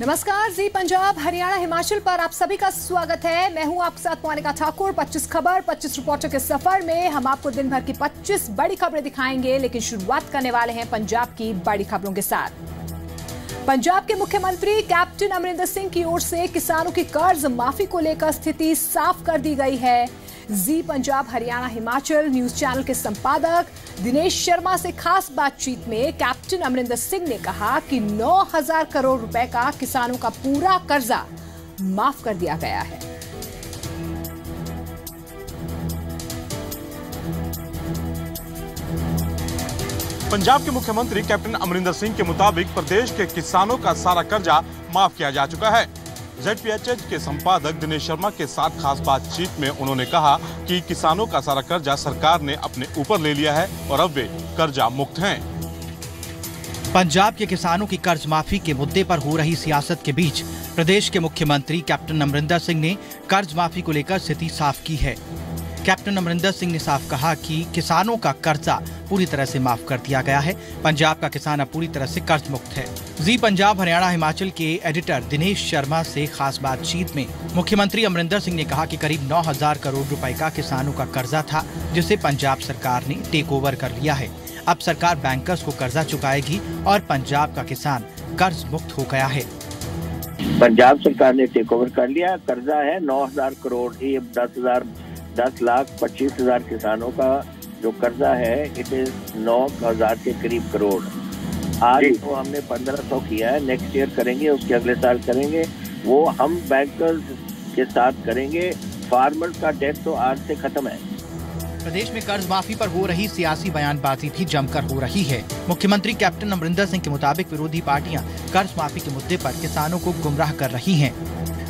नमस्कार, जी पंजाब हरियाणा हिमाचल पर आप सभी का स्वागत है। मैं हूं आपके साथ मोनिका ठाकुर। 25 खबर 25 रिपोर्टर के सफर में हम आपको दिन भर की 25 बड़ी खबरें दिखाएंगे, लेकिन शुरुआत करने वाले हैं पंजाब की बड़ी खबरों के साथ। पंजाब के मुख्यमंत्री कैप्टन अमरिंदर सिंह की ओर से किसानों की कर्ज माफी को लेकर स्थिति साफ कर दी गई है। जी पंजाब हरियाणा हिमाचल न्यूज चैनल के संपादक दिनेश शर्मा से खास बातचीत में कैप्टन अमरिंदर सिंह ने कहा कि 9,000 करोड़ रुपए का किसानों का पूरा कर्जा माफ कर दिया गया है। पंजाब के मुख्यमंत्री कैप्टन अमरिंदर सिंह के मुताबिक प्रदेश के किसानों का सारा कर्जा माफ किया जा चुका है। ZPHH के संपादक दिनेश शर्मा के साथ खास बातचीत में उन्होंने कहा कि किसानों का सारा कर्जा सरकार ने अपने ऊपर ले लिया है और अब वे कर्जा मुक्त हैं। पंजाब के किसानों की कर्ज माफी के मुद्दे पर हो रही सियासत के बीच प्रदेश के मुख्यमंत्री कैप्टन अमरिंदर सिंह ने कर्ज माफी को लेकर स्थिति साफ की है। कैप्टन अमरिंदर सिंह ने साफ कहा कि किसानों का कर्जा पूरी तरह से माफ कर दिया गया है। पंजाब का किसान अब पूरी तरह से कर्ज मुक्त है। जी पंजाब हरियाणा हिमाचल के एडिटर दिनेश शर्मा से खास बातचीत में मुख्यमंत्री अमरिंदर सिंह ने कहा कि करीब 9,000 करोड़ रुपए का किसानों का कर्जा था, जिसे पंजाब सरकार ने टेक ओवर कर लिया है। अब सरकार बैंकर्स को कर्जा चुकाएगी और पंजाब का किसान कर्ज मुक्त हो गया है। पंजाब सरकार ने टेक ओवर कर लिया। कर्जा है 9,000 करोड़। ये 10,25,000 किसानों का जो कर्जा है, इट इज 9,000 के करीब करोड़। आज तो हमने 1,500 किया है, नेक्स्ट ईयर करेंगे, उसके अगले साल करेंगे। वो हम बैंकर्स के साथ करेंगे। फार्मर्स का डेट तो आज से खत्म है। प्रदेश में कर्ज माफी पर हो रही सियासी बयानबाजी भी जमकर हो रही है। मुख्यमंत्री कैप्टन अमरिंदर सिंह के मुताबिक विरोधी पार्टियां कर्ज माफी के मुद्दे पर किसानों को गुमराह कर रही हैं।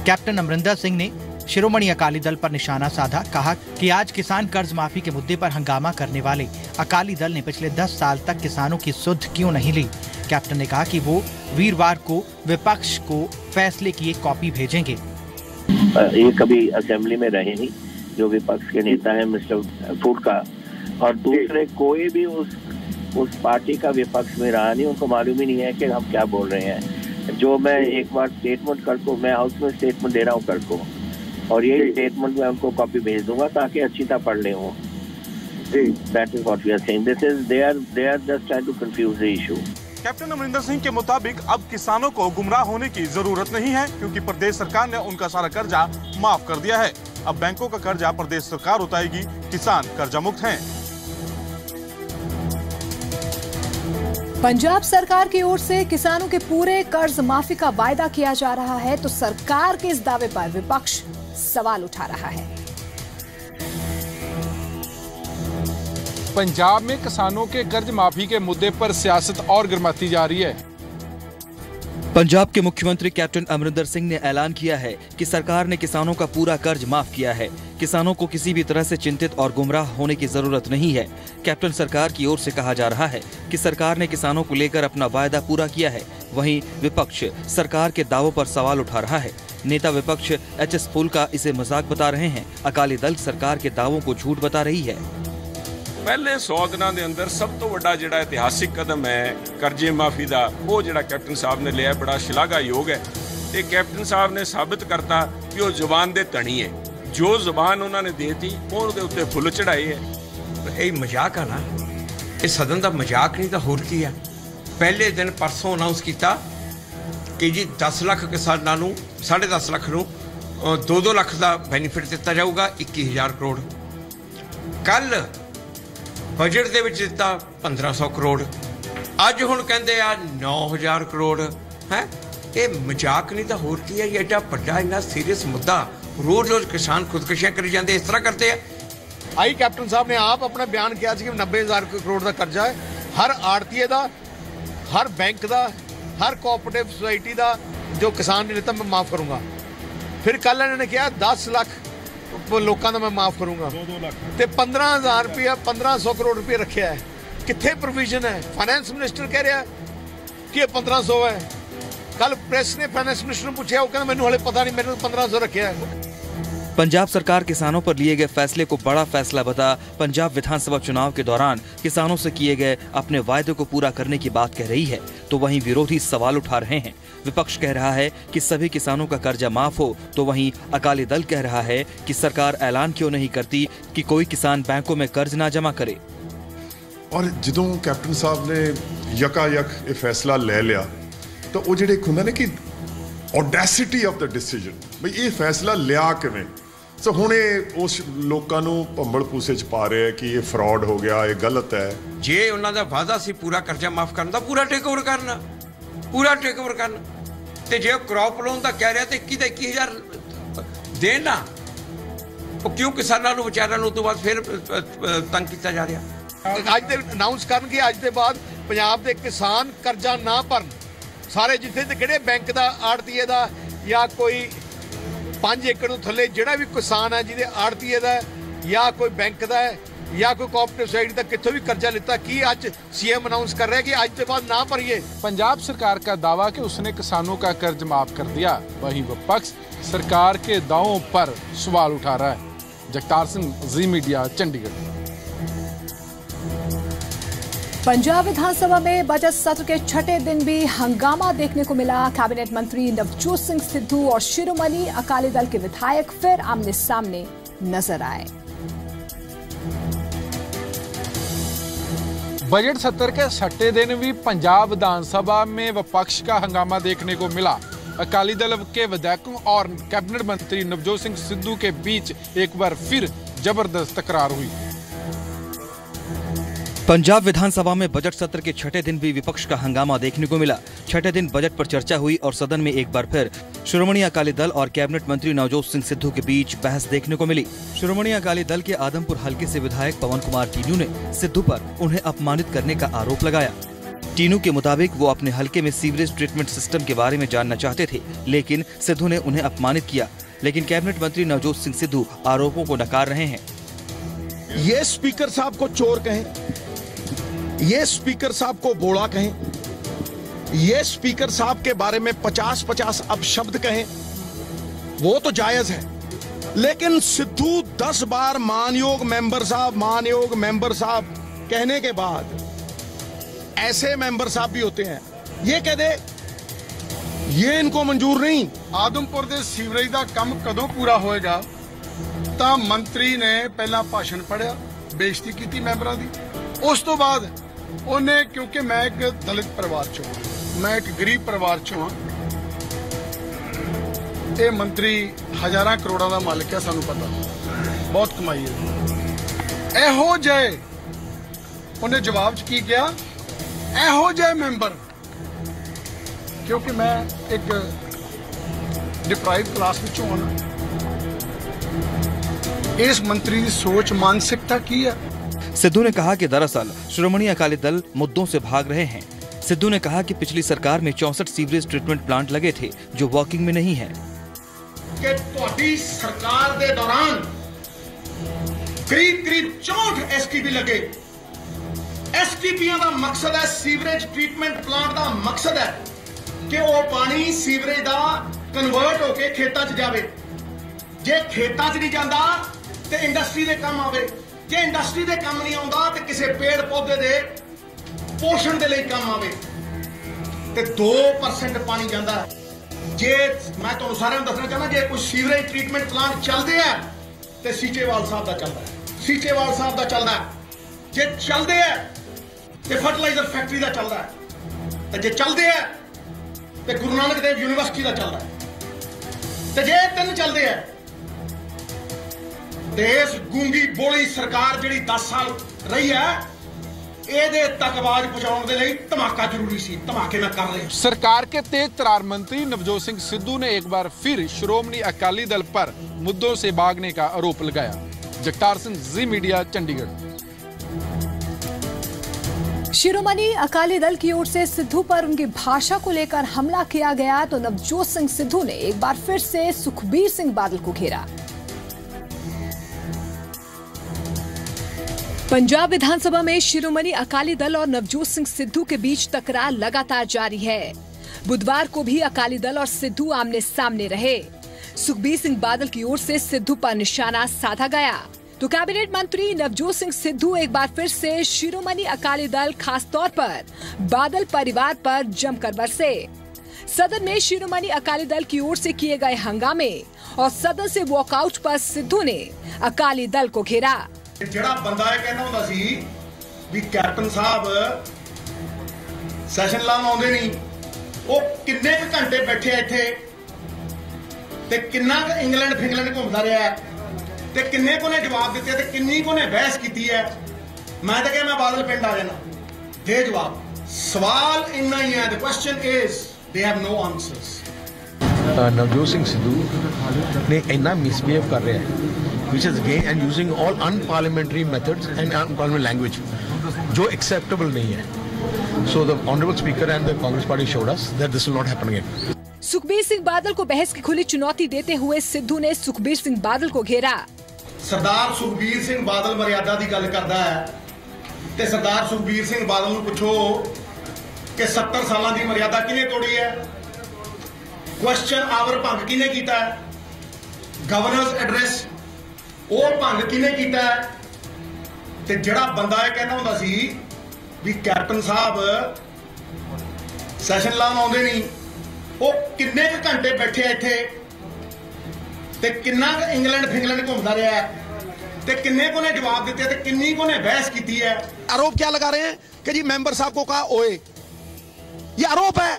कैप्टन अमरिंदर सिंह ने शिरोमणि अकाली दल पर निशाना साधा। कहा कि आज किसान कर्ज माफी के मुद्दे पर हंगामा करने वाले अकाली दल ने पिछले 10 साल तक किसानों की सुध क्यों नहीं ली। कैप्टन ने कहा कि वो वीरवार को विपक्ष को फैसले की एक कॉपी भेजेंगे। ये कभी असेंबली में रहे नहीं, जो विपक्ष के नेता है मिस्टर फूडका, और दूसरे कोई भी उस पार्टी का विपक्ष में रहा नहीं। उनको मालूम ही नहीं है कि हम क्या बोल रहे हैं। जो मैं एक बार स्टेटमेंट कर को, मैं हाउस में स्टेटमेंट दे रहा हूँ कर को, और ये स्टेटमेंट मैं उनको कॉपी भेज दूंगा ताकि अच्छी तरह पढ़ ले वो। That is what we are saying. This is they are just trying to confuse the issue. Captain Amarinder Singh के मुताबिक अब किसानों को गुमराह होने की जरूरत नहीं है, क्योंकि प्रदेश सरकार ने उनका सारा कर्जा माफ कर दिया है। अब बैंकों का कर्जा प्रदेश सरकार उठाएगी, किसान कर्जा मुक्त हैं। पंजाब सरकार की ओर से किसानों के पूरे कर्ज माफी का वायदा किया जा रहा है, तो सरकार के इस दावे पर विपक्ष सवाल उठा रहा है। पंजाब में किसानों के कर्ज माफी के मुद्दे पर सियासत और गर्माती जा रही है। पंजाब के मुख्यमंत्री कैप्टन अमरिंदर सिंह ने ऐलान किया है कि सरकार ने किसानों का पूरा कर्ज माफ किया है। किसानों को किसी भी तरह से चिंतित और गुमराह होने की जरूरत नहीं है। कैप्टन सरकार की ओर से कहा जा रहा है कि सरकार ने किसानों को लेकर अपना वायदा पूरा किया है। वहीं विपक्ष सरकार के दावों पर सवाल उठा रहा है। नेता विपक्ष HS फूलका इसे मजाक बता रहे हैं। अकाली दल सरकार के दावों को झूठ बता रही है। पहले 100 दिनों के अंदर सब तो बड़ा जिहड़ा इतिहासिक कदम है कर्जे माफी का, वो जिहड़ा कैप्टन साहब ने लिया बड़ा शलाघायोग है। ते कैप्टन साहब ने साबित करता कि वो जुबान दे धनी है। जो जुबान उन्होंने देती उहदे उत्ते फुल चढ़ाए है। ये मजाक है ना, ये सदन का मजाक नहीं तो होर की है। पहले दिन परसों अनाउंस किया कि जी 10 लाख किसानों को 10.5 लाख नूं 2-2 लाख का बेनीफिट दिता जाऊगा, 21,000 करोड़। कल बजट दे विच दिता 1,500 करोड़। अज हुण कहंदे आ 9,000 करोड़ है। ये मजाक नहीं तो होर की है। ये एडा बड़ा इन्ना सीरियस मुद्दा, रोज रोज किसान खुदकुशियां करी जाते, इस तरह करते हैं। आई कैप्टन साहब ने आप अपना बयान किया कि 90,000 करोड़ का कर्जा है हर आड़तीए का, हर बैंक का, हर कोऑपरेटिव सोसाइटी का, जो किसान ने लिता मैं माफ करूंगा। फिर कल इन्होंने कहा 10 लाख लोगों का मैं माफ करूंगा, 2-2 लाख ते 15,000 रुपया 1,500 करोड़ रुपया रखा है। कितने प्रोविजन है? फाइनेंस मिनिस्टर कह रहा है कि 1,500 है। कल प्रेस ने फाइनेंस मिनिस्टर ने पूछा, वो कहना मैंने हाले पता नहीं, मैंने 1,500 रखा है। पंजाब सरकार किसानों पर लिए गए फैसले को बड़ा फैसला बता पंजाब विधानसभा चुनाव के दौरान किसानों से किए गए अपने वायदे को पूरा करने की बात कह रही है, तो वहीं विरोधी सवाल उठा रहे हैं। विपक्ष कह रहा है कि सभी किसानों का कर्जा माफ हो, तो वहीं अकाली दल कह रहा है कि सरकार ऐलान क्यों नहीं करती कि कोई किसान बैंकों में कर्ज ना जमा करे। और ਜਦੋਂ कैप्टन साहब ने यकायक ये फैसला ले लिया तो वो ਜਿਹੜੇ ਹੁੰਦਾ ਨੇ कि ऑडेसिटी ऑफ द डिसीजन ਬਈ ਇਹ फैसला ਲਿਆ ਕਿਵੇਂ ਸੋ ਹੁਣ ਇਹ ਉਸ ਲੋਕਾਂ ਨੂੰ ਭੰਬਲ ਪੂਸੇ ਚ ਪਾ ਰਹੇ ਕਿ ਇਹ ਫਰਾਡ ਹੋ ਗਿਆ, ਇਹ ਗਲਤ ਹੈ। ਜੇ ਉਹਨਾਂ ਦਾ ਵਾਅਦਾ ਸੀ ਪੂਰਾ ਕਰਜ਼ਾ ਮਾਫ ਕਰਨ ਦਾ, ਪੂਰਾ ਟੇਕ ਓਵਰ ਕਰਨਾ, ਪੂਰਾ ਟੇਕ ਓਵਰ ਕਰਨਾ। ਤੇ ਜੇ ਕ੍ਰੌਪ ਲੋਨ ਦਾ ਕਹਿ ਰਿਹਾ ਤੇ 21,000 ਦੇਣਾ, ਉਹ ਕਿਉਂ ਕਿਸਾਨਾਂ ਨੂੰ ਵਿਚਾਰਿਆਂ ਨੂੰ ਤੋਂ ਬਾਅਦ ਫਿਰ ਤੰਗ ਕੀਤਾ ਜਾ ਰਿਹਾ। ਅੱਜ ਦੇ ਅਨਾਉਂਸ ਕਰਨਗੇ ਅੱਜ ਦੇ ਬਾਅਦ ਪੰਜਾਬ ਦੇ ਕਿਸਾਨ ਕਰਜ਼ਾ ਨਾ ਭਰਨ, ਸਾਰੇ ਜਿੱਥੇ ਤੇ ਕਿਹੜੇ ਬੈਂਕ ਦਾ ਆੜਤੀਏ ਦਾ ਜਾਂ ਕੋਈ 5 ਏਕੜ ਤੋਂ ਥੱਲੇ ਜਿਹੜਾ ਵੀ ਕਿਸਾਨ ਹੈ ਜਿਹਦੇ ਆੜਤੀਏ ਦਾ ਜਾਂ ਕੋਈ ਬੈਂਕ ਦਾ ਹੈ या कोई कोऑपरेटिव सोसाइटी तक कितों भी कर्जा लेता कि आज सीएम अनाउंस कर रहे हैं कि आज के बाद ना भरिए। पंजाब सरकार का दावा कि उसने किसानों का कर्ज माफ कर दिया, वहीं विपक्ष सरकार के दावों पर सवाल उठा रहा है। जगतार सिंह, जी मीडिया, चंडीगढ़। पंजाब विधानसभा में बजट सत्र के छठे दिन भी हंगामा देखने को मिला। कैबिनेट मंत्री नवजोत सिंह सिद्धू और शिरोमणि अकाली दल के विधायक फिर आमने सामने नजर आए। बजट सत्र के छठे दिन भी पंजाब विधानसभा में विपक्ष का हंगामा देखने को मिला। अकाली दल के विधायकों और कैबिनेट मंत्री नवजोत सिंह सिद्धू के बीच एक बार फिर जबरदस्त तकरार हुई। पंजाब विधानसभा में बजट सत्र के छठे दिन भी विपक्ष का हंगामा देखने को मिला। छठे दिन बजट पर चर्चा हुई और सदन में एक बार फिर शिरोमणि अकाली दल और कैबिनेट मंत्री नवजोत सिंह सिद्धू के बीच बहस देखने को मिली। शिरोमणि अकाली दल के आदमपुर हलके से विधायक पवन कुमार टीनू ने सिद्धू पर उन्हें अपमानित करने का आरोप लगाया। टीनू के मुताबिक वो अपने हलके में सीवरेज ट्रीटमेंट सिस्टम के बारे में जानना चाहते थे, लेकिन सिद्धू ने उन्हें अपमानित किया। लेकिन कैबिनेट मंत्री नवजोत सिंह सिद्धू आरोपों को नकार रहे हैं। ये स्पीकर साहब को चोर कहें, ये स्पीकर साहब को बोला कहें, ये स्पीकर साहब के बारे में 50-50 अपशब्द कहें, वो तो जायज है। लेकिन सिद्धू 10 बार मानयोग मेंबर साहब कहने के बाद ऐसे मेंबर साहब भी होते हैं, ये कह दे ये इनको मंजूर नहीं। आदमपुर दे सीवरेज दा काम कदों पूरा होएगा? तां मंत्री ने पहला भाषण पढ़िया, बेइज्जती की मैंबरां दी। उस तो बाद उन्हें, क्योंकि मैं एक दलित परिवार चो हां, मैं एक गरीब परिवार चो हां, ये मंत्री हजारां करोड़ां दा मालिक है, सानू पता, बहुत कमाई है। एहो जय उन्हें जवाब च की किया, एहो जय मैंबर, क्योंकि मैं एक डिप्राइव क्लास विचों हां, इस मंत्री की सोच मानसिकता की है। सिद्धू ने कहा कि दरअसल शिरोमणि अकाली दल मुद्दों से भाग रहे हैं। सिद्धू ने कहा कि पिछली सरकार में 64 सीवरेज ट्रीटमेंट प्लांट लगे थे जो वर्किंग में नहीं है। कि तुहाडी सरकार दे दौरान करीब 64 एसटीपी लगे। एसटीपीआं दा मकसद है, सीवरेज ट्रीटमेंट प्लांट दा मकसद है कि वो पानी सीवरेज दा कन्वर्ट होके खेतां च जावे। जे खेतां च नहीं जांदा ते इंडस्ट्री दे काम आवे, जे इंडस्ट्री दे काम नहीं आउंदा ते किसी पेड़ पौधे दे पोषण दे लई काम आवे। ते 2% पानी जांदा है। जे मैं तुहानू सारिआं नूं दसना चाहना, जे कोई सीवरेज ट्रीटमेंट प्लांट चलदे आ ते सीचेवाल साहब दा चलदा है, सीचेवाल साहब दा चलदा है। जे चलदे आ ते फर्टिलाइजर फैक्ट्री दा चलदा है, ते जे चलदे आ ते गुरु नानक देव यूनिवर्सिटी दा चलदा है। ते जे 3 चलदे आ देश गूंगी बोली सरकार जिहड़ी 10 साल रही है, ਇਹਦੇ ਤੱਕ ਆਵਾਜ਼ ਪਹੁੰਚਾਉਣ ਦੇ ਲਈ ਧਮਾਕਾ ਜ਼ਰੂਰੀ ਸੀ। ਧਮਾਕੇ ਨਾਲ ਕਰ ਰਹੇ। सरकार के तेज तरार मंत्री नवजोत सिंह सिद्धू ने एक बार फिर शिरोमणि अकाली दल पर मुद्दों से भागने का आरोप लगाया। जगतार सिंह, जी मीडिया, चंडीगढ़। शिरोमणि अकाली दल की ओर से सिद्धू पर उनकी भाषा को लेकर हमला किया गया तो नवजोत सिंह सिद्धू ने एक बार फिर से सुखबीर सिंह बादल को घेरा। पंजाब विधानसभा में शिरोमणि अकाली दल और नवजोत सिंह सिद्धू के बीच तकरार लगातार जारी है। बुधवार को भी अकाली दल और सिद्धू आमने सामने रहे। सुखबीर सिंह बादल की ओर से सिद्धू पर निशाना साधा गया तो कैबिनेट मंत्री नवजोत सिंह सिद्धू एक बार फिर से शिरोमणि अकाली दल खास तौर पर बादल परिवार पर जमकर बरसे। सदन में शिरोमणि अकाली दल की ओर से किए गए हंगामे और सदन से वॉकआउट पर सिद्धू ने अकाली दल को घेरा। ਜਿਹੜਾ ਬੰਦਾ ਇਹ ਕਹਿੰਦਾ ਹੁੰਦਾ ਸੀ ਵੀ ਕੈਪਟਨ ਸਾਹਿਬ ਸੈਸ਼ਨ ਲਾਉਣ ਆਉਂਦੇ ਨਹੀਂ, ਉਹ ਕਿੰਨੇ ਕੁ ਘੰਟੇ ਬੈਠੇ ਇੱਥੇ ਤੇ ਕਿੰਨਾ ਕੁ ਇੰਗਲੈਂਡ ਫਿੰਗਲੈਂਡ ਘੁੰਮਦਾ ਰਿਹਾ ਤੇ ਕਿੰਨੇ ਕੋ ਨੇ ਜਵਾਬ ਦਿੱਤੇ ਤੇ ਕਿੰਨੀ ਕੋ ਨੇ ਬਹਿਸ ਕੀਤੀ ਹੈ। ਮੈਂ ਤਾਂ ਕਿਹਾ ਮੈਂ ਬਾਦਲ ਪਿੰਡ ਆ ਜਾਣਾ, ਦੇ ਜਵਾਬ। ਸਵਾਲ ਇੰਨਾ ਹੀ ਹੈ, the question is they have no answers। Navjot Singh Sidhu ने इतना मिसबिहेव कर रहा है, which is again and using all unparliamentary methods and unparliamentary language, जो acceptable नहीं है। So the honourable speaker and the Congress party showed us that this will not happen again। Sukhbir Singh Badal को बहस की खुली चुनौती देते हुए सिद्धू ने सुखबीर सिंह बादल को घेरा। सरदार सुखबीर सिंह बादल मर्यादा की गल करता है ते सरदार सुखबीर सिंह बादल नूं पुछो कि 70 साल की मर्यादा किने तोड़ी है, क्वेश्चन आवर भंग किने कीता है, गवर्नर्स एड्रेस वो भंग किने कीता है। ते जिहड़ा बंदा ये कहना हुंदा सी भी कैप्टन साहब सैशन लाउण आउंदे नहीं, वो किन्ने क घंटे बैठे इत्थे ते किन्ना क इंग्लैंड फिंगलैंड घूमदा रहा ते किन्ने को ने जवाब दिते ते किन्नी को ने बहस की है। आरोप क्या लगा रहे हैं कि जी मेंबर साहब को कहा ओए, ये आरोप है।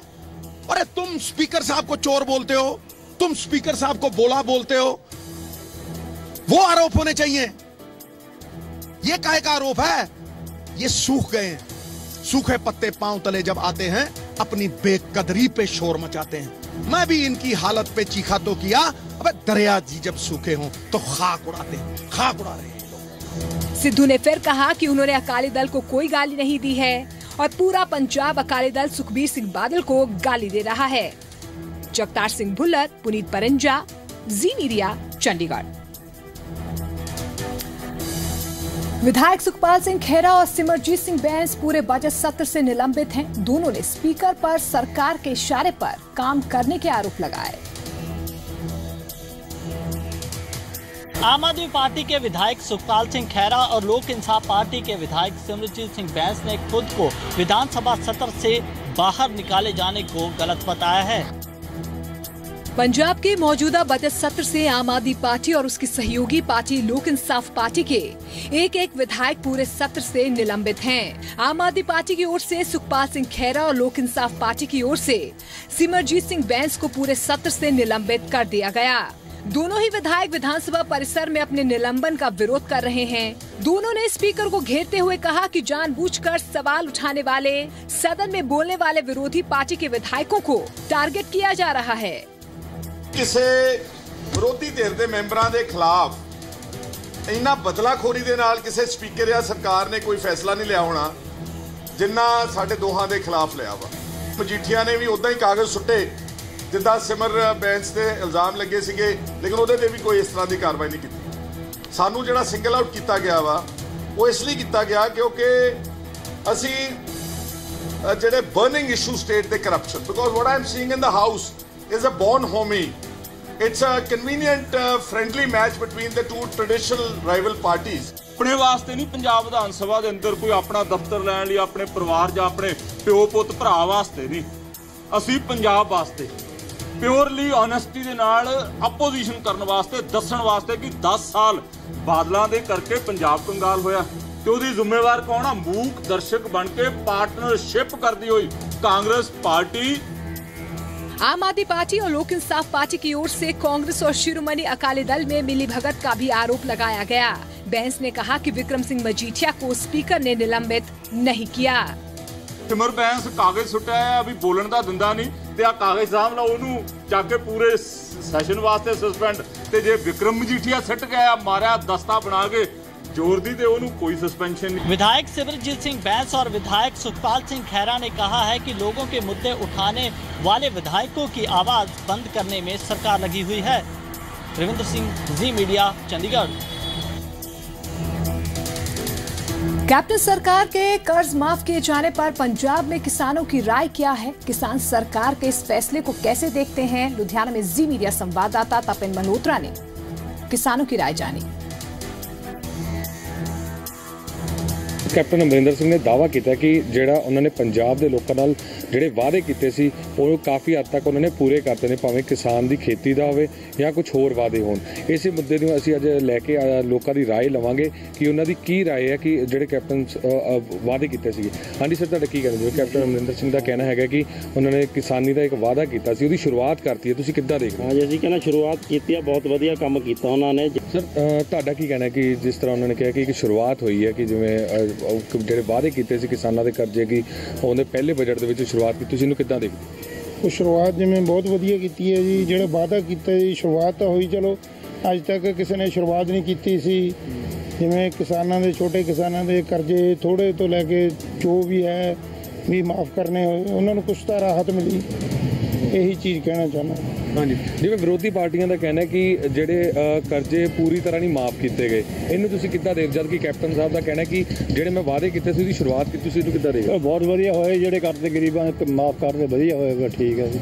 अरे तुम स्पीकर साहब को चोर बोलते हो, तुम स्पीकर साहब को बोला बोलते हो, वो आरोप होने चाहिए। ये काहे का आरोप है? ये सूख गए हैं, सूखे पत्ते पांव तले जब आते हैं अपनी बेकदरी पे शोर मचाते हैं। मैं भी इनकी हालत पे चीखा तो किया, अबे दरिया जी जब सूखे हों तो खाक उड़ाते हैं, खाक उड़ा रहे हैं। सिद्धू ने फिर कहा कि उन्होंने अकाली दल को कोई गाली नहीं दी है और पूरा पंजाब अकाली दल सुखबीर सिंह बादल को गाली दे रहा है। जगतार सिंह भुल्लर, पुनीत परंजा, जी मीडिया, चंडीगढ़। विधायक सुखपाल सिंह खेरा और सिमरजीत सिंह बैंस पूरे बजट सत्र से निलंबित हैं। दोनों ने स्पीकर पर सरकार के इशारे पर काम करने के आरोप लगाए। आम आदमी पार्टी के विधायक सुखपाल सिंह खेरा और लोक इंसाफ पार्टी के विधायक सिमरजीत सिंह बैंस ने खुद को विधानसभा सत्र से बाहर निकाले जाने को गलत बताया है। पंजाब के मौजूदा बजट सत्र से आम आदमी पार्टी और उसकी सहयोगी पार्टी लोक इंसाफ पार्टी के एक विधायक पूरे सत्र से निलंबित हैं। आम आदमी पार्टी की ओर से सुखपाल सिंह खेरा और लोक इंसाफ पार्टी की ओर से सिमरजीत सिंह बैंस को पूरे सत्र से निलंबित कर दिया गया। दोनों ही विधायक विधानसभा परिसर में अपने निलंबन का विरोध कर रहे हैं। दोनों ने स्पीकर को घेरते हुए कहा कि जानबूझकर सवाल उठाने वाले, सदन में बोलने वाले विरोधी पार्टी के विधायकों को टारगेट किया जा रहा है। किसी विरोधी धिर के मैंबरां दे खिलाफ इन्ना बदलाखोरी दे नाल किसी स्पीकर या सरकार ने कोई फैसला नहीं लिया होना जिन्ना साडे दोहां दे खिलाफ लिया वा। मजीठिया ने भी उदा ही कागज सुट्टे जिद्दां सिमर बैंस ते इल्जाम लगे सीगे, लेकिन उहदे ते भी कोई इस तरह की कार्रवाई नहीं की। सानू जिहड़ा सिंगल आउट किया गया वा वो इसलिए किया गया क्योंकि असी जिहड़े burning issue state they corruption, because what I am seeing in the house is a born homie. It's a convenient friendly match between the two traditional rival parties. अपने वास्ते नहीं पंजाब विधान सभा के अंदर कोई अपना दफ्तर लैन लिए अपने परिवार या अपने प्यो पुत भरा वास्ते नहीं, असी पंजाब वास्ते प्योरली ऑनेस्टी दे नाल अपोजिशन करने वास्ते दसन वास्ते कि 10 साल बादलों के करके पंजाब कंगाल होया ते उहदी जिम्मेवार कौन आ? मूक दर्शक बन के पार्टनरशिप करती हुई कांग्रेस पार्टी। आम आदमी पार्टी और लोक इंसाफ पार्टी की ओर से कांग्रेस और शिरोमणि अकाली दल में मिलीभगत का भी आरोप लगाया गया। बैंस ने कहा कि विक्रम सिंह मजीठिया को स्पीकर ने निलंबित नहीं किया। सिमर बैंस कागज सुट्टा है, अभी बोलन का दिंदा नहीं ते आ कागज साहब ला ओनू जाके पूरे सैशन वास्ते सस्पेंड ते जे विक्रम मजीठिया सट गया मारा दस्ता बना के जोर दी ते ओनू कोई सस्पेंशन नहीं। विधायक सिमरजीत सिंह बैंस और विधायक सुखपाल सिंह खेरा ने कहा है कि लोगों के मुद्दे उठाने वाले विधायकों की आवाज बंद करने में सरकार लगी हुई है। रविंद्र सिंह, जी मीडिया, चंडीगढ़। कैप्टन सरकार के कर्ज माफ किए जाने पर पंजाब में किसानों की राय क्या है? किसान सरकार के इस फैसले को कैसे देखते हैं? लुधियाना में जी मीडिया संवाददाता तपेन मल्होत्रा ने किसानों की राय जानी। कैप्टन अमरिंदर सिंह ने दावा किया कि ਜਿਹੜਾ ਉਹਨਾਂ ਨੇ ਪੰਜਾਬ ਦੇ ਲੋਕਾਂ ਨਾਲ ਜਿਹੜੇ ਵਾਅਦੇ ਕੀਤੇ ਸੀ ਉਹ ਕਾਫੀ ਹੱਦ ਤੱਕ ਉਹਨਾਂ ਨੇ ਪੂਰੇ ਕਰਤੇ ਨੇ, ਭਾਵੇਂ ਕਿਸਾਨ ਦੀ ਖੇਤੀ ਦਾ ਹੋਵੇ ਜਾਂ ਕੁਝ ਹੋਰ ਵਾਅਦੇ ਹੋਣ। ਇਸੇ ਮੁੱਦੇ ਨੂੰ ਅਸੀਂ ਅੱਜ ਲੈ ਕੇ ਲੋਕਾਂ ਦੀ ਰਾਏ ਲਵਾਂਗੇ ਕਿ ਉਹਨਾਂ ਦੀ ਕੀ ਰਾਏ ਹੈ ਕਿ ਜਿਹੜੇ ਕੈਪਟਨ ਵਾਅਦੇ ਕੀਤੇ ਸੀਗੇ। ਹਾਂਜੀ ਸਰ, ਤੁਹਾਡਾ ਕੀ ਕਹਿਣਾ? ਜਿਵੇਂ ਕੈਪਟਨ ਅਮਰਿੰਦਰ ਸਿੰਘ ਦਾ ਕਹਿਣਾ ਹੈਗਾ ਕਿ ਉਹਨਾਂ ਨੇ ਕਿਸਾਨੀ ਦਾ ਇੱਕ ਵਾਅਦਾ ਕੀਤਾ ਸੀ, ਉਹਦੀ ਸ਼ੁਰੂਆਤ ਕਰਤੀ ਹੈ, ਤੁਸੀਂ ਕਿੱਦਾਂ ਦੇਖਦੇ ਹੋ? ਹਾਂਜੀ, ਅਸੀਂ ਕਹਿੰਦਾ ਸ਼ੁਰੂਆਤ ਕੀਤੀ ਹੈ, ਬਹੁਤ ਵਧੀਆ ਕੰਮ ਕੀਤਾ ਉਹਨਾਂ ਨੇ। ਸਰ ਤੁਹਾਡਾ ਕੀ ਕਹਿਣਾ ਕਿ ਜਿਸ ਤਰ੍ਹਾਂ ਉਹਨਾਂ ਨੇ ਕਿਹਾ ਕਿ ਇੱਕ ਸ਼ੁਰੂਆਤ ਹੋਈ ਹੈ ਕਿ ਜਿਵੇਂ ਜਿਹੜੇ ਵਾਅਦੇ ਕੀਤੇ ਸੀ ਕਿਸਾਨਾਂ ਦੇ ਕਰਜ਼ੇ ਕੀ ਉਹਨੇ ਪਹਿਲੇ ਬਜਟ ਦੇ ਵਿੱਚ ਸ਼ੁਰੂਆਤ ਕੀਤੀ, ਤੁਸੀਂ ਇਹਨੂੰ ਕਿੱਦਾਂ ਦੇਖਦੇ? ਉਹ ਸ਼ੁਰੂਆਤ ਜਿਵੇਂ ਬਹੁਤ ਵਧੀਆ ਕੀਤੀ ਹੈ ਜੀ। ਜਿਹੜਾ ਵਾਅਦਾ ਕੀਤਾ ਜੀ ਸ਼ੁਰੂਆਤ ਤਾਂ ਹੋਈ, ਚਲੋ ਅੱਜ ਤੱਕ ਕਿਸੇ ਨੇ ਸ਼ੁਰੂਆਤ ਨਹੀਂ ਕੀਤੀ ਸੀ। ਜਿਵੇਂ ਕਿਸਾਨਾਂ ਦੇ ਛੋਟੇ ਕਿਸਾਨਾਂ ਦੇ ਕਰਜ਼ੇ ਥੋੜ੍ਹੇ ਤੋਂ ਲੈ ਕੇ ਜੋ ਵੀ ਹੈ ਵੀ ਮਾਫ ਕਰਨੇ ਹੋਏ, ਉਹਨਾਂ ਨੂੰ ਕੁਛ ਤਾਂ ਰਾਹਤ ਮਿਲੀ, ਇਹੀ ਚੀਜ਼ ਕਹਿਣਾ ਚਾਹੁੰਦਾ। ਹਾਂਜੀ, ਜਿਵੇਂ ਵਿਰੋਧੀ ਪਾਰਟੀਆਂ ਦਾ ਕਹਿਣਾ ਕਿ ਜਿਹੜੇ ਕਰਜ਼ੇ ਪੂਰੀ ਤਰ੍ਹਾਂ ਨਹੀਂ ਮਾਫ ਕੀਤੇ ਗਏ, ਇਹਨੂੰ ਤੁਸੀਂ ਕਿੱਦਾਂ ਦੇਖ? ਜਦ ਕਿ ਕੈਪਟਨ ਸਾਹਿਬ ਦਾ ਕਹਿਣਾ ਕਿ ਜਿਹੜੇ ਮੈਂ ਵਾਅਦੇ ਕੀਤੇ ਸੀ ਉਹਦੀ ਸ਼ੁਰੂਆਤ ਕੀਤੀ, ਤੁਸੀਂ ਇਹਨੂੰ ਕਿੱਦਾਂ ਦੇਖ? ਬਹੁਤ ਵਧੀਆ ਹੋਏ, ਜਿਹੜੇ ਕਰਜ਼ੇ ਗਰੀਬਾਂ ਮਾਫ ਕਰਦੇ ਵਧੀਆ ਹੋਏਗਾ, ਠੀਕ ਹੈ ਜੀ।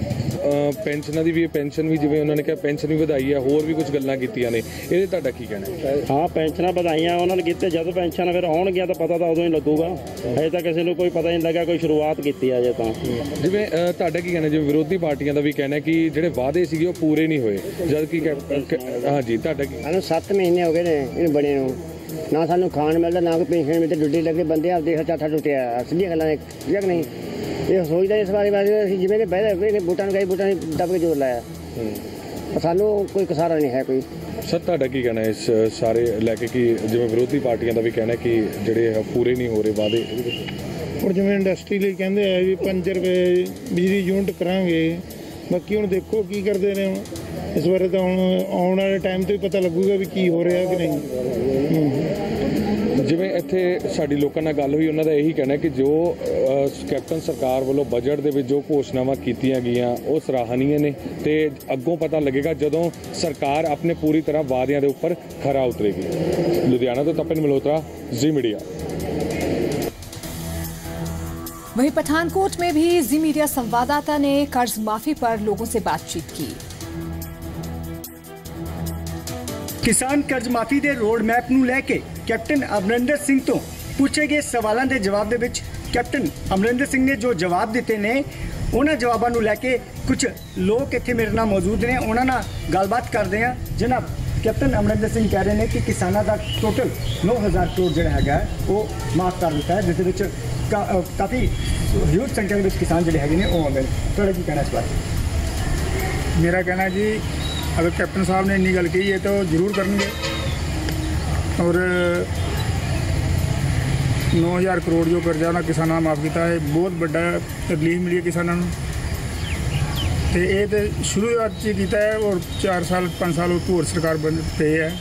ਪੈਨਸ਼ਨਾਂ ਦੀ ਵੀ ਪੈਨਸ਼ਨ ਵੀ ਜਿਵੇਂ ਉਹਨਾਂ ਨੇ ਕਿਹਾ ਪੈਨਸ਼ਨ ਵੀ ਵਧਾਈ ਹੈ, ਹੋਰ ਵੀ ਕੁਝ ਗੱਲਾਂ ਕੀਤੀਆਂ ਨੇ, ਇਹਦੇ ਤੁਹਾਡਾ ਕੀ ਕਹਿਣਾ? ਹਾਂ, ਪੈਨਸ਼ਨਾਂ ਵਧਾਈਆਂ ਉਹਨਾਂ ਨੇ ਕੀਤੇ, ਜਦੋਂ ਪੈਨਸ਼ਨ ਫਿਰ ਆਉਣਗੀਆਂ ਤਾਂ ਪਤਾ ਤਾਂ ਉਦੋਂ ਹੀ ਲੱਗੂਗਾ। ਹਜੇ ਤਾਂ ਕਿਸੇ ਨੂੰ ਕੋਈ ਪਤਾ ਨਹੀਂ ਲੱਗਾ, ਕੋਈ ਸ਼ੁਰੂਆਤ ਕੀਤੀ ਆ ਜੇ ਤਾਂ। ਜਿਵੇਂ ਤੁਹਾਡਾ ਕੀ ਕਹਿਣਾ? ਜਿਵੇਂ ਵਿਰੋਧੀ ਪਾਰਟੀਆਂ ਦਾ ਵੀ ਕਹਿਣਾ ਕਿ ਜਿਹੜੇ ਵਾਅਦੇ ਸੀਗੇ ਉਹ ਪੂਰੇ ਨਹੀਂ ਹੋਏ, ਜਦ ਕਿ ਹਾਂਜੀ ਤੁਹਾਡਾ ਕੀ? ਸਾਨੂੰ 7 ਮਹੀਨੇ ਹੋ ਗਏ ਨੇ ਇਹਨੂੰ ਬਣੇ ਨੂੰ, ਨਾ ਸਾਨੂੰ ਖਾਣ ਮਿਲਦਾ, ਨਾ ਕੋਈ ਪੈਨਸ਼ਨ ਮਿਲਦੀ, ਡੁੱਡੀ ਲੱਗੇ ਬੰਦੇ ਆਪਦੇ ਚਾਠਾ ਟੁੱਟਿਆ। ਸਿੱਧੀਆਂ ਗੱਲਾਂ ਨੇ, ਠੀਕ ਨਹੀਂ? ਇਹ ਸੋਚਦਾ ਇਸ ਬਾਰੇ ਅਸੀਂ ਜਿਵੇਂ ਕਿ ਬਹਿ ਬੂਟਾਂ ਨੂੰ ਗਏ, ਬੂਟਾਂ ਨੇ ਦੱਬ ਕੇ ਜੋਰ ਲਾਇਆ, ਸਾਨੂੰ ਕੋਈ ਕਸਾਰਾ ਨਹੀਂ ਹੈ ਕੋਈ। ਸਰ ਤੁਹਾਡਾ ਕੀ ਕਹਿਣਾ ਇਸ ਸਾਰੇ ਲੈ ਕੇ ਕਿ ਜਿਵੇਂ ਵਿਰੋਧੀ ਪਾਰਟੀਆਂ ਦਾ ਵੀ ਕਹਿਣਾ ਕਿ ਜਿਹੜੇ ਪੂਰੇ ਨਹੀਂ ਹੋ ਰਹੇ ਵਾਅਦੇ? ਹੁਣ ਜਿਵੇਂ ਇੰਡਸਟਰੀ ਲਈ ਕਹਿੰਦੇ ਆ ਵੀ 5 ਰੁਪਏ ਬਿਜਲੀ ਯੂਨਿਟ ਕਰਾਂਗੇ, ਬਾਕੀ ਹੁਣ ਦੇਖੋ ਕੀ ਕਰਦੇ ਨੇ। ਹੁਣ ਇਸ ਬਾਰੇ ਤਾਂ ਹੁਣ ਆਉਣ ਵਾਲੇ ਟਾਈਮ ਤੇ ਪਤਾ ਲੱਗੂਗਾ ਵੀ ਕੀ ਹੋ ਰਿਹਾ ਕਿ ਨਹੀਂ। ਜਿਵੇਂ ਇੱਥੇ ਸਾਡੀ ਲੋਕਾਂ ਨਾਲ ਗੱਲ ਹੋਈ, ਉਹਨਾਂ ਦਾ ਇਹੀ ਕਹਿਣਾ ਕਿ ਜੋ ਕੈਪਟਨ ਸਰਕਾਰ ਵੱਲੋਂ ਬਜਟ ਦੇ ਵਿੱਚ ਜੋ ਘੋਸ਼ਣਾਵਾਂ ਕੀਤੀਆਂ ਗਈਆਂ ਉਹ ਸਰਾਹਨੀय ਨੇ, ਤੇ ਅੱਗੋਂ ਪਤਾ ਲੱਗੇਗਾ ਜਦੋਂ ਸਰਕਾਰ ਆਪਣੇ ਪੂਰੀ ਤਰ੍ਹਾਂ ਵਾਅਦਿਆਂ ਦੇ ਉੱਪਰ ਖਰਾ ਉਤਰੇਗੀ। ਲੁਧਿਆਣਾ ਤੋਂ ਤਪਨ ਮਲਹੋਤਰਾ, जी मीडिया। वहीं पठानकोट में भी जी मीडिया संवाददाता ने कर्ज माफी पर लोगों से बातचीत की। किसान कर्ज माफी दे रोड मैप नूं लैके कैप्टन अमरिंदर सिंह तो पूछे गए सवालों के जवाब दे विच कैप्टन अमरिंदर सिंह ने जो जवाब दिते ने उन्हां जवाबां नूं लैके कुछ लोग इत्थे मेरे नाल मौजूद ने, उन्हां नाल गलबात करदे हां। जनाब, कैप्टन अमरिंदर सिंह कह रहे हैं कि किसानों का टोटल 9000 करोड़ जो है वो माफ कर दिता है, जिस काफ़ी ह्यूज संख्या में किसान जोड़े है वो आते हैं। थोड़ा की कहना इस बार? मेरा कहना जी, अगर कैप्टन साहब ने इन्नी गल कही है तो जरूर करेंगे, और 9000 करोड़ जो कर्जा उन्होंने किसानों माफ किया है, बहुत बड़ा रिलीफ मिली है किसानों को। तो ये तो शुरुआत किया है, और 4 साल 5 साल होर सरकार बन पे है,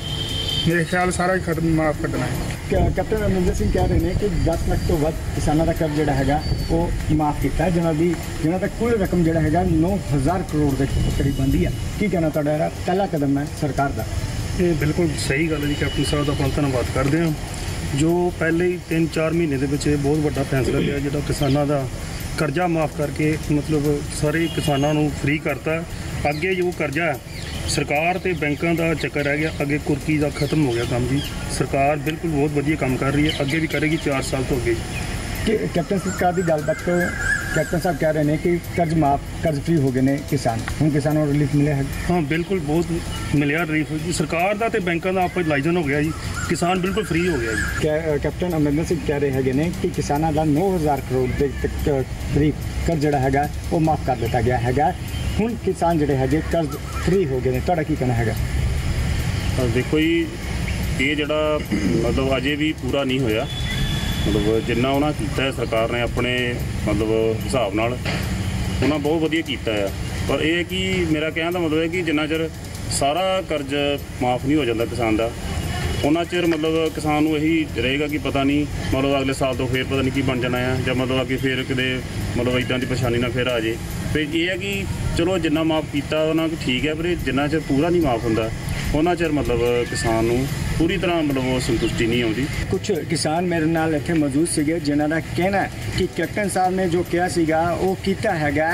मेरे ख्याल सारा ही खत्म माफ कर देना है। कैप्टन अमरिंदर सिंह कह रहे हैं कि 10 लाख तो वध किसानों का कर्ज जोड़ा है वो माफ किया है, जिन्हों तक कुल रकम जोड़ा है 9000 करोड़ के करीब बनती है। की कहना तुहाडा पहला कदम है सरकार का? ये बिल्कुल सही गल है जी, कैप्टन साहब का बहुत धन्यवाद करते हैं जो पहले ही 3-4 महीने के बहुत बड़ा फैसला लिया, जो किसानों का कर्जा माफ करके मतलब सारे किसानों को फ्री करता। अगे जो कर्जा सरकार ते बैंकों का चक्कर रह गया, अगे कुर्की का खत्म हो गया काम जी। सरकार बिल्कुल बहुत वधिया काम कर रही है, अगे भी करेगी 4 साल तो अगे। कैप्टन सरकार की गलबात कैप्टन साहब कह रहे हैं कि कर्ज माफ कर्ज फ्री हो गए ने किसान, हम किसानों को रिलीफ मिले है? हाँ बिल्कुल, बहुत मिलिया रिलीफ जी। सरकार का तो बैंकों का आप लाइजन हो गया जी, किसान बिल्कुल फ्री हो गया जी। कैप्टन अमरिंदर सिंह कह रहे हैं कि किसानों का 9000 करोड़ के करीब कर्ज जोड़ा है वो माफ कर दिता गया है, हुण किसान जोड़े है कर्ज फ्री हो गए। तुहाडा की कहना है? देखो जी, ये जोड़ा मतलब अजे भी पूरा नहीं होया, मतलब जिन्ना उन्होंने किया है सरकार ने अपने मतलब हिसाब नाल उन्होंने बहुत वधिया किया है। पर यह कि मेरा कहने का मतलब है कि जिन्ना चਿਰ सारा कर्ज माफ़ नहीं हो जाता किसान का, उन्ना चिर मतलब किसान को यही रहेगा कि पता नहीं मतलब अगले साल तो फिर पता नहीं की बन जाना है, या मतलब अगे फिर किते मतलब इदां की परेशानी ना फिर आ जाए। फिर यह है कि चलो जिन्ना माफ़ किया उन्होंने ठीक है, पर जिन्ना चिर पूरा नहीं माफ़ होंदा ਉਹਨਾਂ ਚਿਰ ਮਤਲਬ ਕਿਸਾਨ ਨੂੰ पूरी तरह मतलब वो संतुष्टि नहीं आती। कुछ किसान मेरे नाल इत्थे मौजूद सीगे जिन्हां दा कहना है कि कैप्टन साहब ने जो किया सीगा वो कीता हैगा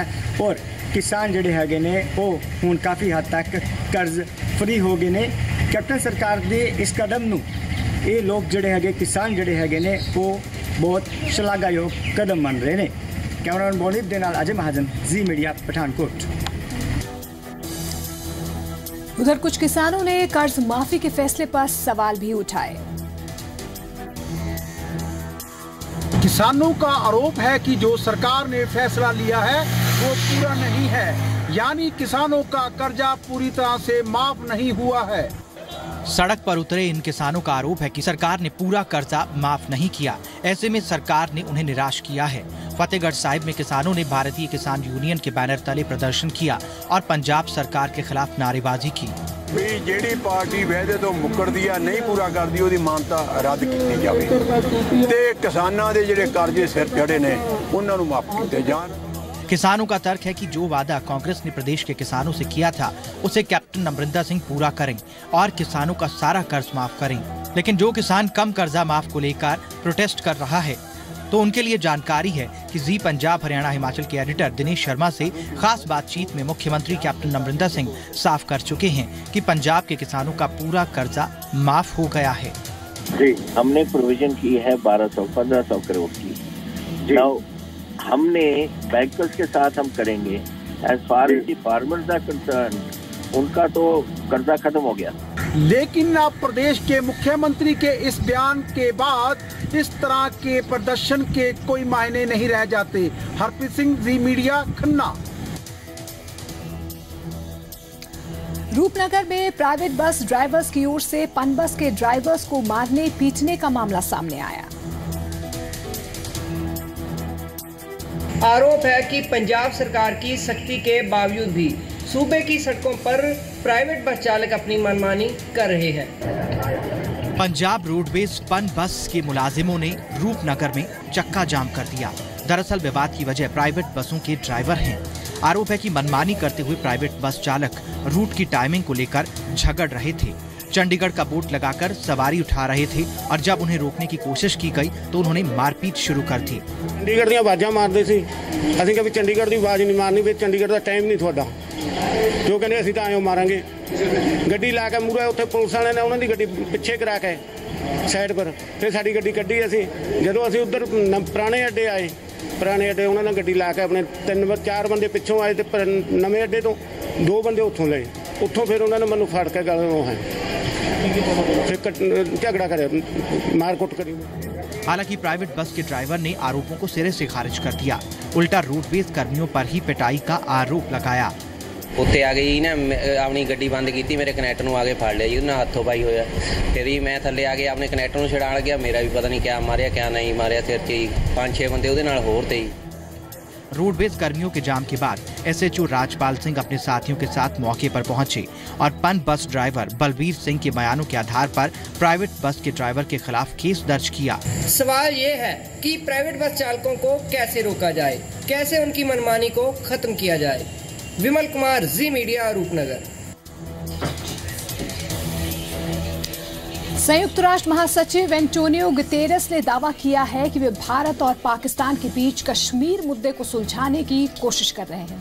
और किसान जिहड़े हैगे ने वो हुण काफ़ी हद तक कर्ज फ्री हो गए ने। कैप्टन सरकार दे इस कदम नूं ये लोग जिहड़े हैगे किसान जिहड़े हैगे ने वो बहुत शलाघायोग कदम मन रहे ने। कैमरामैन बोनीत दे नाल अजय महाजन, जी मीडिया, पठानकोट। उधर कुछ किसानों ने कर्ज माफी के फैसले पर सवाल भी उठाए। किसानों का आरोप है कि जो सरकार ने फैसला लिया है वो पूरा नहीं है, यानी किसानों का कर्जा पूरी तरह से माफ नहीं हुआ है। सड़क पर उतरे इन किसानों का आरोप है कि सरकार ने पूरा कर्जा माफ नहीं किया। ऐसे में सरकार ने उन्हें निराश किया है। फतेहगढ़ साहिब में किसानों ने भारतीय किसान यूनियन के बैनर तले प्रदर्शन किया और पंजाब सरकार के खिलाफ नारेबाजी की। भी जेडी पार्टी वादे तो मुकरदी है, नहीं पूरा करती, उसकी मानता रद्द की जाए ते किसानां दे जिहड़े कर्जे सिर चढ़े ने उन्हां नूं माफ कीते जाण। किसानों का तर्क है कि जो वादा कांग्रेस ने प्रदेश के किसानों से किया था उसे कैप्टन अमरिंदर सिंह पूरा करें और किसानों का सारा कर्ज माफ करें। लेकिन जो किसान कम कर्जा माफ को लेकर प्रोटेस्ट कर रहा है तो उनके लिए जानकारी है कि जी पंजाब हरियाणा हिमाचल के एडिटर दिनेश शर्मा से खास बातचीत में मुख्यमंत्री कैप्टन अमरिंदर सिंह साफ कर चुके हैं कि पंजाब के किसानों का पूरा कर्जा माफ हो गया है। जी, हमने प्रोविजन की है 1200-1500 करोड़ की। नाउ हमने बैंकर्स के साथ हम करेंगे। As far as the farmers are concern, उनका तो कर्जा खत्म हो गया। लेकिन अब प्रदेश के मुख्यमंत्री के इस बयान के बाद इस तरह के प्रदर्शन के कोई मायने नहीं रह जाते। हरप्रीत सिंह, जी मीडिया, खन्ना। रूपनगर में प्राइवेट बस ड्राइवर्स की ओर से पन बस के ड्राइवर्स को मारने पीटने का मामला सामने आया। आरोप है कि पंजाब सरकार की सख्ती के बावजूद भी सूबे की सड़कों पर प्राइवेट बस चालक अपनी मनमानी कर रहे हैं। पंजाब रोडवेज पन बस के मुलाजिमों ने रूपनगर में चक्का जाम कर दिया। दरअसल विवाद की वजह प्राइवेट बसों के ड्राइवर हैं। आरोप है कि मनमानी करते हुए प्राइवेट बस चालक रूट की टाइमिंग को लेकर झगड़ रहे थे। चंडीगढ़ का बोर्ड लगाकर सवारी उठा रहे थे और जब उन्हें रोकने की कोशिश की गई तो उन्होंने मारपीट शुरू कर दी। चंडीगढ़ दी आवाज़ां मारदे सी, असीं कभी चंडीगढ़ दी आवाज़ नहीं मारनी, भी चंडीगढ़ दा टाइम नहीं तुहाडा, जो कहंदे असीं तां आयो मारांगे। गड्डी ला के मूहरे उत्थे पुलिस वाले ने उन्हां दी गड्डी पिछे करा के साइड पर फिर साडी गड्डी कड्ढी। असीं जदों असीं उधर पुराने अड्डे आए, पुराने अड्डे उन्हां ने गड्डी ला के अपने 3-4 बंदे पिछों आए ते नवें अड्डे तो 2 बंदे उत्थों लए। उत्थों फिर उन्होंने मैनू फड़ के गलों है झगड़ा करे, मारकुट करी। हालांकि प्राइवेट बस के ड्राइवर ने आरोपों को सिरे से खारिज कर दिया। उल्टा रोडवेज कर्मियों पर ही पिटाई का आरोप लगाया। उत्ते आ गई ना अपनी गड्डी बंद की, मेरे कनैक्टर नूं आगे फड़ लिया जी, उन्हें हथों पाई होया। फिर ही मैं थल्ले आ गया, अपने कनैक्टर नूं छड़ाण गया, मेरा भी पता नहीं क्या मारिया क्या नहीं मारिया, सिर च ही 5-6 बंदे उहदे नाल होर ते। रोडवेज कर्मियों के जाम के बाद एसएचओ राजपाल सिंह अपने साथियों के साथ मौके पर पहुंचे और पन बस ड्राइवर बलबीर सिंह के बयानों के आधार पर प्राइवेट बस के ड्राइवर के खिलाफ केस दर्ज किया। सवाल ये है कि प्राइवेट बस चालकों को कैसे रोका जाए, कैसे उनकी मनमानी को खत्म किया जाए। विमल कुमार, जी मीडिया, रूपनगर। संयुक्त राष्ट्र महासचिव एंटोनियो गुतेरेस ने दावा किया है कि वे भारत और पाकिस्तान के बीच कश्मीर मुद्दे को सुलझाने की कोशिश कर रहे हैं।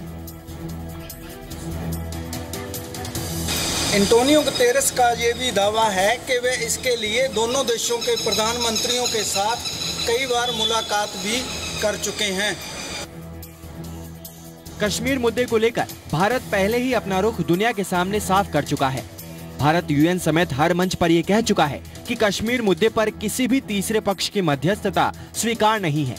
एंटोनियो गुतेरेस का ये भी दावा है कि वे इसके लिए दोनों देशों के प्रधानमंत्रियों के साथ कई बार मुलाकात भी कर चुके हैं। कश्मीर मुद्दे को लेकर भारत पहले ही अपना रुख दुनिया के सामने साफ कर चुका है। भारत यूएन समेत हर मंच पर यह कह चुका है कि कश्मीर मुद्दे पर किसी भी तीसरे पक्ष की मध्यस्थता स्वीकार नहीं है।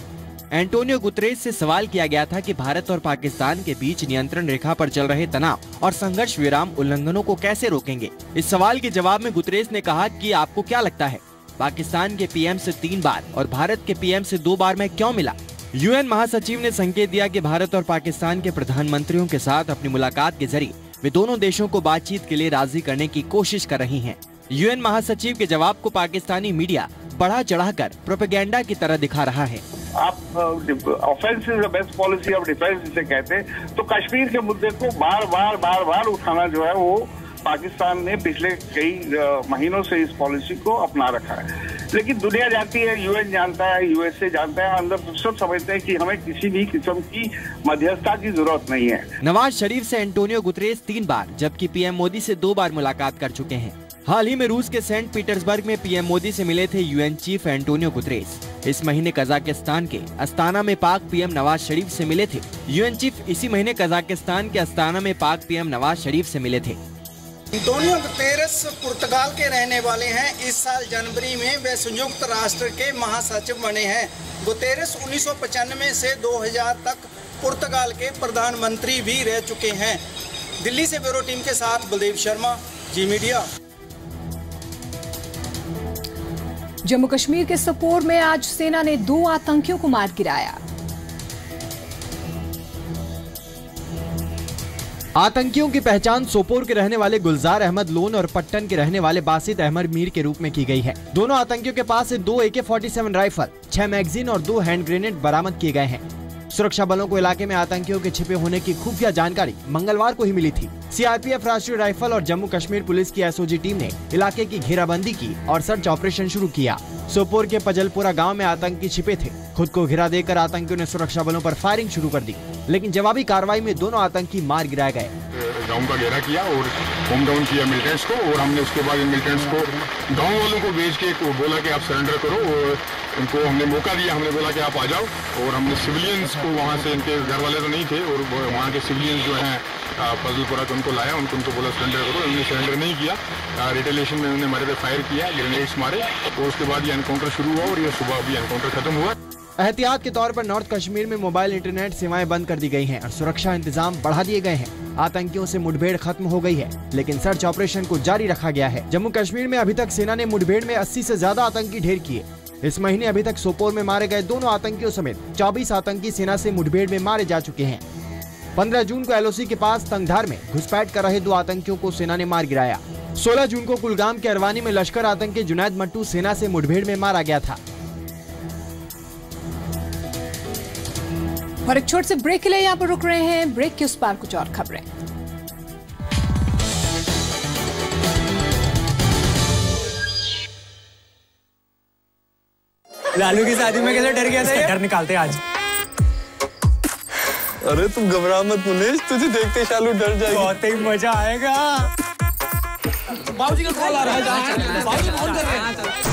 एंटोनियो गुतरेस से सवाल किया गया था कि भारत और पाकिस्तान के बीच नियंत्रण रेखा पर चल रहे तनाव और संघर्ष विराम उल्लंघनों को कैसे रोकेंगे। इस सवाल के जवाब में गुतरेस ने कहा कि आपको क्या लगता है, पाकिस्तान के पीएम से 3 बार और भारत के पीएम से 2 बार में क्यों मिला। यूएन महासचिव ने संकेत दिया कि भारत और पाकिस्तान के प्रधानमंत्रियों के साथ अपनी मुलाकात के जरिए वे दोनों देशों को बातचीत के लिए राजी करने की कोशिश कर रही हैं। यूएन महासचिव के जवाब को पाकिस्तानी मीडिया बढ़ा चढ़ाकर प्रोपेगेंडा की तरह दिखा रहा है। आप offence is the best policy of defence जिसे कहते हैं, तो कश्मीर के मुद्दे को बार बार उठाना जो है वो पाकिस्तान ने पिछले कई महीनों से इस पॉलिसी को अपना रखा है, लेकिन दुनिया जानती है, यूएन जानता है, यूएसए जानता है, अंदर सब समझते हैं कि हमें किसी भी किस्म की मध्यस्थता की जरूरत नहीं है। नवाज शरीफ से एंटोनियो गुतरेस 3 बार जबकि पीएम मोदी से 2 बार मुलाकात कर चुके हैं। हाल ही में रूस के सेंट पीटर्सबर्ग में पीएम मोदी से मिले थे यूएन चीफ एंटोनियो गुतरेस। इस महीने कजाकिस्तान के अस्ताना में पाक पीएम नवाज शरीफ से मिले थे। यूएन चीफ इसी महीने कजाकिस्तान के अस्ताना में पाक पीएम नवाज शरीफ से मिले थे। एंटोनियो गुतेरेस पुर्तगाल के रहने वाले हैं। इस साल जनवरी में वे संयुक्त राष्ट्र के महासचिव बने हैं। गुतेरेस 1995 से 2000 तक पुर्तगाल के प्रधानमंत्री भी रह चुके हैं। दिल्ली से ब्यूरो टीम के साथ बलदेव शर्मा, जी मीडिया। जम्मू कश्मीर के सोपोर में आज सेना ने 2 आतंकियों को मार गिराया। आतंकियों की पहचान सोपोर के रहने वाले गुलजार अहमद लोन और पट्टन के रहने वाले बासित अहमद मीर के रूप में की गई है। दोनों आतंकियों के पास से 2 AK-47 राइफल, 6 मैगजीन और 2 हैंड ग्रेनेड बरामद किए गए हैं। सुरक्षा बलों को इलाके में आतंकियों के छिपे होने की खुफिया जानकारी मंगलवार को ही मिली थी। सीआरपीएफ, राष्ट्रीय राइफल और जम्मू कश्मीर पुलिस की एसओजी टीम ने इलाके की घेराबंदी की और सर्च ऑपरेशन शुरू किया। सोपोर के पजलपुरा गांव में आतंकी छिपे थे। खुद को घिरा देकर आतंकियों ने सुरक्षा बलों पर फायरिंग शुरू कर दी, लेकिन जवाबी कार्रवाई में दोनों आतंकी मार गिराए गए। गांव का घेरा किया और होम डाउन किया मिलिटेंट्स को, और हमने उसके बाद इन मिलिटेंट्स को गांव वालों को भेज के बोला कि आप सरेंडर करो, और उनको हमने मौका दिया। हमने बोला कि आप आ जाओ, और हमने सिविलियंस को वहाँ से, इनके घर वाले तो नहीं थे, और वहाँ के सिविलियंस जो हैं फजलपुरा के उनको लाया, उनको बोला सरेंडर करो। उन्होंने सरेंडर नहीं किया। रिटेलिएशन में उन्होंने हमारे पे फायर किया, ग्रेनेड्स मारे, और उसके बाद ये एनकाउंटर शुरू हुआ और ये सुबह अभी एनकाउंटर खत्म हुआ। एहतियात के तौर पर नॉर्थ कश्मीर में मोबाइल इंटरनेट सेवाएं बंद कर दी गई हैं और सुरक्षा इंतजाम बढ़ा दिए गए हैं। आतंकियों से मुठभेड़ खत्म हो गई है, लेकिन सर्च ऑपरेशन को जारी रखा गया है। जम्मू कश्मीर में अभी तक सेना ने मुठभेड़ में 80 से ज्यादा आतंकी ढेर किए। इस महीने अभी तक सोपोर में मारे गए दोनों आतंकियों समेत 24 आतंकी सेना से मुठभेड़ में मारे जा चुके हैं। 15 जून को LOC के पास तंगधार में घुसपैठ कर रहे 2 आतंकियों को सेना ने मार गिराया। 16 जून को कुलगाम के अरवानी में लश्कर आतंकी जुनैद मट्टू सेना से मुठभेड़ में मारा गया था। और एक छोटे से ब्रेक के लिए यहाँ पर रुक रहे हैं। ब्रेक के उस पार कुछ और खबरें। लालू की शादी में कैसे डर गया था? डर निकालते आज। अरे तुम घबरा मत मुनीश, तुझे देखते शालू डर जाएगी। बहुत ही मजा आएगा। बाबूजी का कॉल आ रहा है। बाबूजी कॉल कर रहे हैं।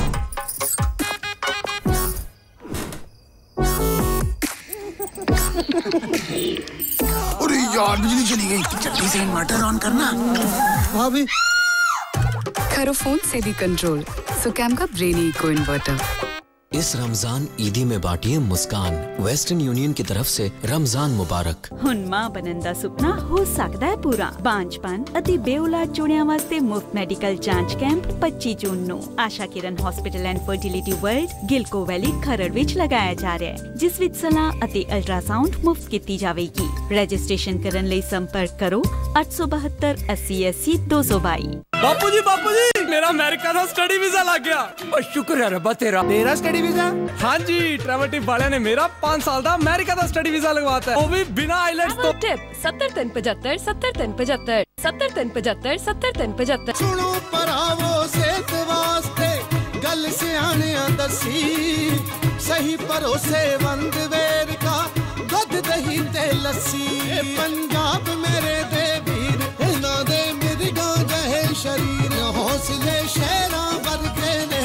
अरे यार बिजली चली गई, जल्दी से इन्वर्टर ऑन करना। भाभी करो फोन से भी कंट्रोल सुकैम का ब्रेनी इको इन्वर्टर। इस रमजान ईदी में बांटिए मुस्कान। वेस्टर्न यूनियन की तरफ से रमजान मुबारक। हुन मां बनन दा सुपना हो सकदा है पूरा। बांझपन अति बेऔलाद जोड़ियां वास्ते मुफ्त मेडिकल जांच कैंप 25 जून ਨੂੰ Asha Kiran Hospital and Fertility World Gillco Valley Kharar ਵਿੱਚ ਲਗਾਇਆ ਜਾ ਰਿਹਾ ਹੈ, ਜਿਸ ਵਿੱਚ ਸਲਾਹ ਅਤੇ ਅਲਟਰਾਸਾਊਂਡ ਮੁਫਤ ਕੀਤੀ ਜਾਵੇਗੀ। ਰਜਿਸਟ੍ਰੇਸ਼ਨ ਕਰਨ ਲਈ ਸੰਪਰਕ ਕਰੋ 872 80 80 222। बापू जी मेरा अमेरिका का स्टडी वीजा लग गया। और शुक्र है रब्बा तेरा स्टडी वीजा। हाँ जी, ट्रैवल टिप वाले ने मेरा 5 साल का अमेरिका का स्टडी वीजा लगवाता है, वो भी बिना आइलेट्स तो। टिप 70 375 70 375 70 375 70 375। सुनो परावो सेहत वास्ते गल सियाने दसी, सही भरोसे वंद वेर का दूध दही ते लस्सी। पंजाब मेरे दे वीर हिना दे मिर्गा जहे शरीर, हौसले शेरा वर्गे ने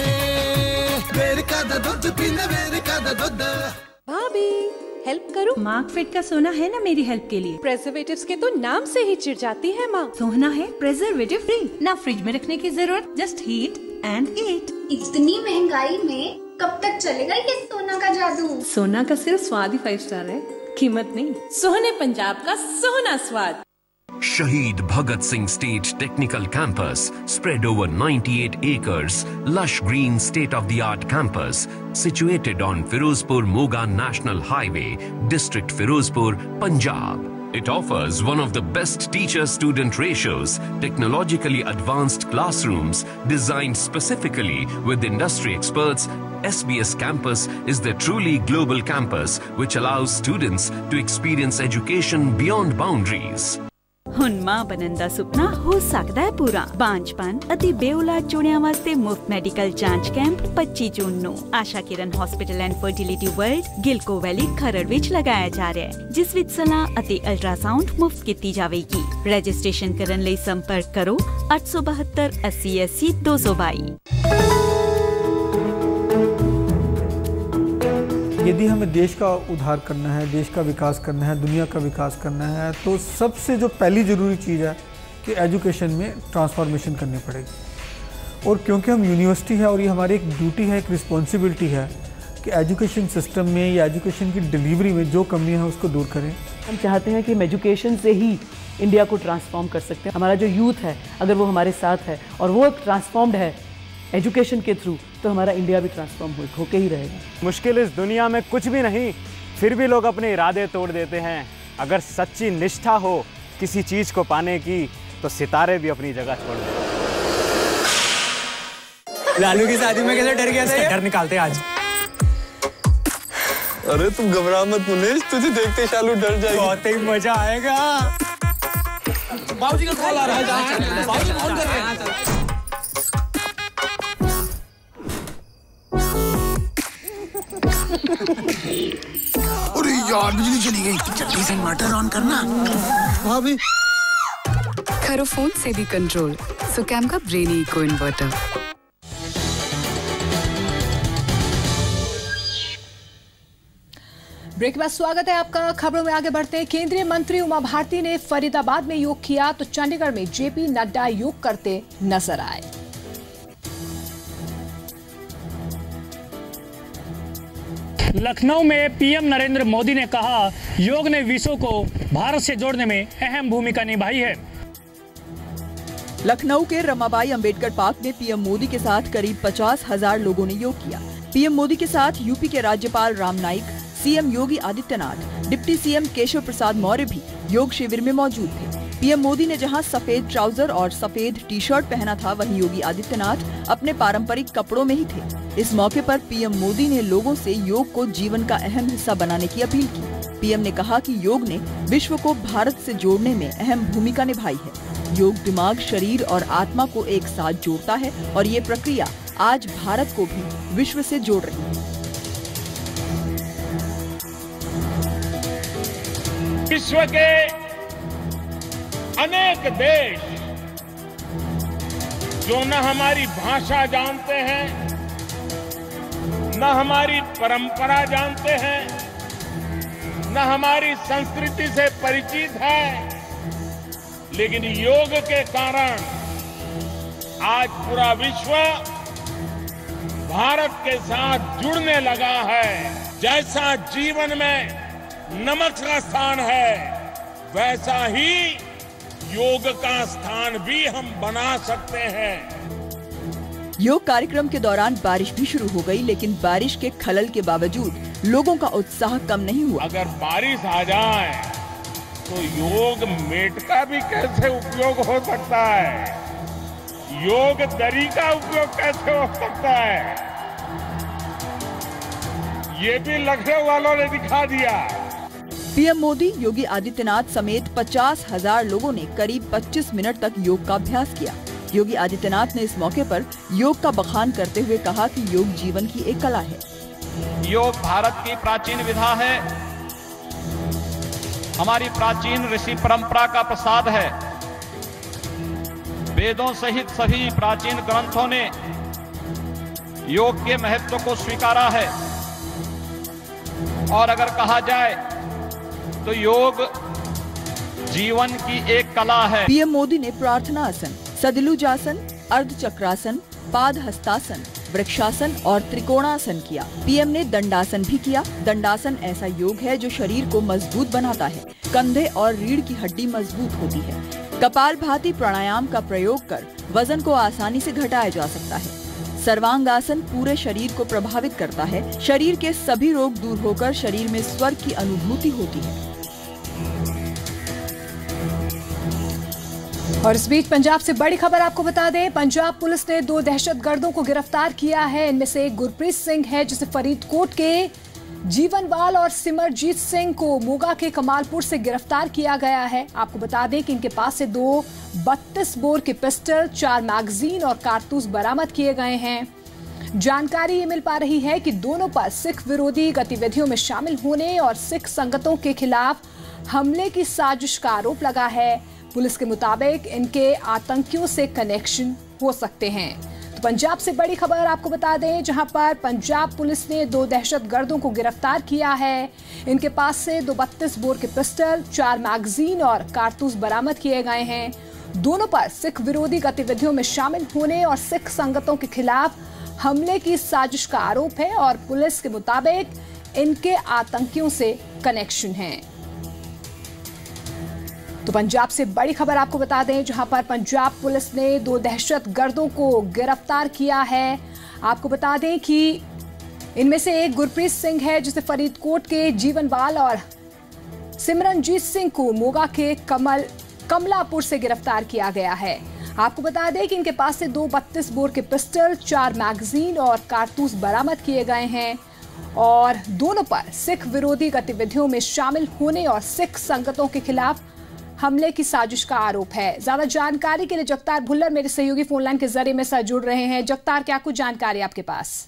वेर का दूध पीने वेर का दूध। भाभी हेल्प करो। मार्कफेट का सोना है ना मेरी हेल्प के लिए। प्रेजर्वेटिव्स के तो नाम से ही चिढ़ जाती है माँ। सोना है प्रेजर्वेटिव फ्री, ना फ्रिज में रखने की जरूरत, जस्ट हीट एंड ईट। इतनी महंगाई में कब तक चलेगा ये सोना का जादू? सोना का सिर्फ स्वाद ही 5 स्टार है, कीमत नहीं। सोहने पंजाब का सोहना स्वाद। Shaheed Bhagat Singh State Technical Campus, spread over 98 acres, lush green state-of-the-art campus, situated on Firozpur Moga National Highway, District Firozpur, Punjab. It offers one of the best teacher-student ratios, technologically advanced classrooms designed specifically with industry experts. SBS Campus is the truly global campus which allows students to experience education beyond boundaries. ਹੁਣ ਮਾਂ ਬਣਨ ਦਾ ਸੁਪਨਾ ਹੋ ਸਕਦਾ ਹੈ ਪੂਰਾ। ਬਾਂਝਪਨ ਅਤੇ ਬੇਔਲਾਦ ਜੋੜਿਆਂ ਵਾਸਤੇ ਮੁਫਤ ਮੈਡੀਕਲ ਜਾਂਚ ਕੈਂਪ 25 ਜੂਨ ਨੂੰ ਆਸ਼ਾ ਕਿਰਨ ਹਸਪੀਟਲ ਐਂਡ ਫਰਟੀਲਿਟੀ ਵਰਲਡ ਗਿਲਕੋ ਵੈਲੀ ਖਰੜ ਵਿੱਚ ਲਗਾਇਆ ਜਾ ਰਿਹਾ ਹੈ, ਜਿਸ ਵਿੱਚ ਸਲਾਹ ਅਤੇ ਅਲਟਰਾਸਾਊਂਡ ਮੁਫਤ ਕੀਤੀ ਜਾਵੇਗੀ। ਰਜਿਸਟ੍ਰੇਸ਼ਨ ਕਰਨ ਲਈ ਸੰਪਰਕ ਕਰੋ 872 80 80 222। यदि हमें देश का उद्धार करना है, देश का विकास करना है, दुनिया का विकास करना है, तो सबसे जो पहली ज़रूरी चीज़ है कि एजुकेशन में ट्रांसफॉर्मेशन करनी पड़ेगी। और क्योंकि हम यूनिवर्सिटी है और ये हमारी एक ड्यूटी है, एक रिस्पॉन्सिबिलिटी है कि एजुकेशन सिस्टम में या एजुकेशन की डिलीवरी में जो कमियां हैं उसको दूर करें। हम चाहते हैं कि हम एजुकेशन से ही इंडिया को ट्रांसफॉर्म कर सकते हैं। हमारा जो यूथ है अगर वो हमारे साथ है और वो ट्रांसफॉर्म्ड है एजुकेशन के थ्रू, तो हमारा इंडिया भी ट्रांसफॉर्म होके ही रहेगा। मुश्किल इस दुनिया में कुछ भी नहीं, फिर भी लोग अपने इरादे तोड़ देते हैं। अगर सच्ची निष्ठा हो किसी चीज़ को पाने की, तो सितारे भी अपनी जगह छोड़ देते। लालू की शादी में कैसे डर गया था? डर निकालते आज। अरे तुम घबरा मत मुनीश, तुझे देखते शालू डर जाएगी। बहुत ही मजा आएगा। बाबूजी का कॉल आ रहा है, बाबूजी कॉल कर रहे हैं। अरे यार बिजली चली गई, जल्दी से इन्वर्टर ऑन करना। भाभी करो फोन से भी कंट्रोल सुकैम का ब्रेनी इको इन्वर्टर। ब्रेक के बाद स्वागत है आपका। खबरों में आगे बढ़ते हैं। केंद्रीय मंत्री उमा भारती ने फरीदाबाद में योग किया तो चंडीगढ़ में जेपी नड्डा योग करते नजर आए। लखनऊ में पीएम नरेंद्र मोदी ने कहा, योग ने विश्व को भारत से जोड़ने में अहम भूमिका निभाई है। लखनऊ के रमाबाई अंबेडकर पार्क में पीएम मोदी के साथ करीब 50,000 लोगों ने योग किया। पीएम मोदी के साथ यूपी के राज्यपाल Ram Naik, CM Yogi Adityanath, deputy CM Keshav Prasad Maurya भी योग शिविर में मौजूद थे। पीएम मोदी ने जहां सफेद ट्राउजर और सफेद टी शर्ट पहना था, वहीं योगी आदित्यनाथ अपने पारंपरिक कपड़ों में ही थे। इस मौके पर पीएम मोदी ने लोगों से योग को जीवन का अहम हिस्सा बनाने की अपील की। पीएम ने कहा कि योग ने विश्व को भारत से जोड़ने में अहम भूमिका निभाई है। योग दिमाग, शरीर और आत्मा को एक साथ जोड़ता है और ये प्रक्रिया आज भारत को भी विश्व से जोड़ रही है। विश्व के अनेक देश जो न हमारी भाषा जानते हैं, न हमारी परंपरा जानते हैं, न हमारी संस्कृति से परिचित है, लेकिन योग के कारण आज पूरा विश्व भारत के साथ जुड़ने लगा है। जैसा जीवन में नमक का स्थान है, वैसा ही योग का स्थान भी हम बना सकते हैं। योग कार्यक्रम के दौरान बारिश भी शुरू हो गई, लेकिन बारिश के खलल के बावजूद लोगों का उत्साह कम नहीं हुआ। अगर बारिश आ जाए तो योग मेट का भी कैसे उपयोग हो सकता है, योग दरी का उपयोग कैसे हो सकता है, ये भी लखनऊ वालों ने दिखा दिया। पीएम मोदी, योगी आदित्यनाथ समेत 50,000 लोगों ने करीब 25 मिनट तक योग का अभ्यास किया। योगी आदित्यनाथ ने इस मौके पर योग का बखान करते हुए कहा कि योग जीवन की एक कला है। योग भारत की प्राचीन विधा है, हमारी प्राचीन ऋषि परंपरा का प्रसाद है। वेदों सहित सभी प्राचीन ग्रंथों ने योग के महत्व को स्वीकारा है और अगर कहा जाए तो योग जीवन की एक कला है। पीएम मोदी ने प्रार्थना आसन, सदिलुजासन, अर्धचक्रासन, पाद हस्तासन, वृक्षासन और त्रिकोणासन किया। पीएम ने दंडासन भी किया। दंडासन ऐसा योग है जो शरीर को मजबूत बनाता है। कंधे और रीढ़ की हड्डी मजबूत होती है। कपालभाति प्राणायाम का प्रयोग कर वजन को आसानी से घटाया जा सकता है। सर्वांगासन पूरे शरीर को प्रभावित करता है। शरीर के सभी रोग दूर होकर शरीर में स्वर्ग की अनुभूति होती है। और इस बीच पंजाब से बड़ी खबर आपको बता दें, पंजाब पुलिस ने 2 दहशतगर्दों को गिरफ्तार किया है। इनमें से एक गुरप्रीत सिंह है जिसे फरीदकोट के जीवनपाल और सिमरजीत सिंह को मोगा के कमालपुर से गिरफ्तार किया गया है। आपको बता दें कि इनके पास से 2 32 बोर के पिस्टल, 4 मैगजीन और कारतूस बरामद किए गए हैं। जानकारी ये मिल पा रही है कि दोनों पर सिख विरोधी गतिविधियों में शामिल होने और सिख संगतों के खिलाफ हमले की साजिश का आरोप लगा है। पुलिस के मुताबिक इनके आतंकियों से कनेक्शन हो सकते हैं। तो पंजाब से बड़ी खबर आपको बता दें, जहां पर पंजाब पुलिस ने 2 दहशतगर्दों को गिरफ्तार किया है। इनके पास से 2 32 बोर के पिस्टल, 4 मैगजीन और कारतूस बरामद किए गए हैं। दोनों पर सिख विरोधी गतिविधियों में शामिल होने और सिख संगतों के खिलाफ हमले की साजिश का आरोप है और पुलिस के मुताबिक इनके आतंकियों से कनेक्शन है। तो पंजाब से बड़ी खबर आपको बता दें, जहां पर पंजाब पुलिस ने 2 दहशतगर्दों को गिरफ्तार किया है। आपको बता दें कि इनमें से एक गुरप्रीत सिंह है, जिसे फरीदकोट के जीवनपाल और सिमरनजीत सिंह को मोगा के कमलापुर से गिरफ्तार किया गया है। आपको बता दें कि इनके पास से 2 32 बोर के पिस्टल, 4 मैगजीन और कारतूस बरामद किए गए हैं और दोनों पर सिख विरोधी गतिविधियों में शामिल होने और सिख संगतों के खिलाफ हमले की साजिश का आरोप है। ज्यादा जानकारी के लिए जगतार भुल्लर मेरे सहयोगी फोनलाइन के जरिए में साथ जुड़ रहे हैं। जगतार, क्या कुछ जानकारी आपके पास?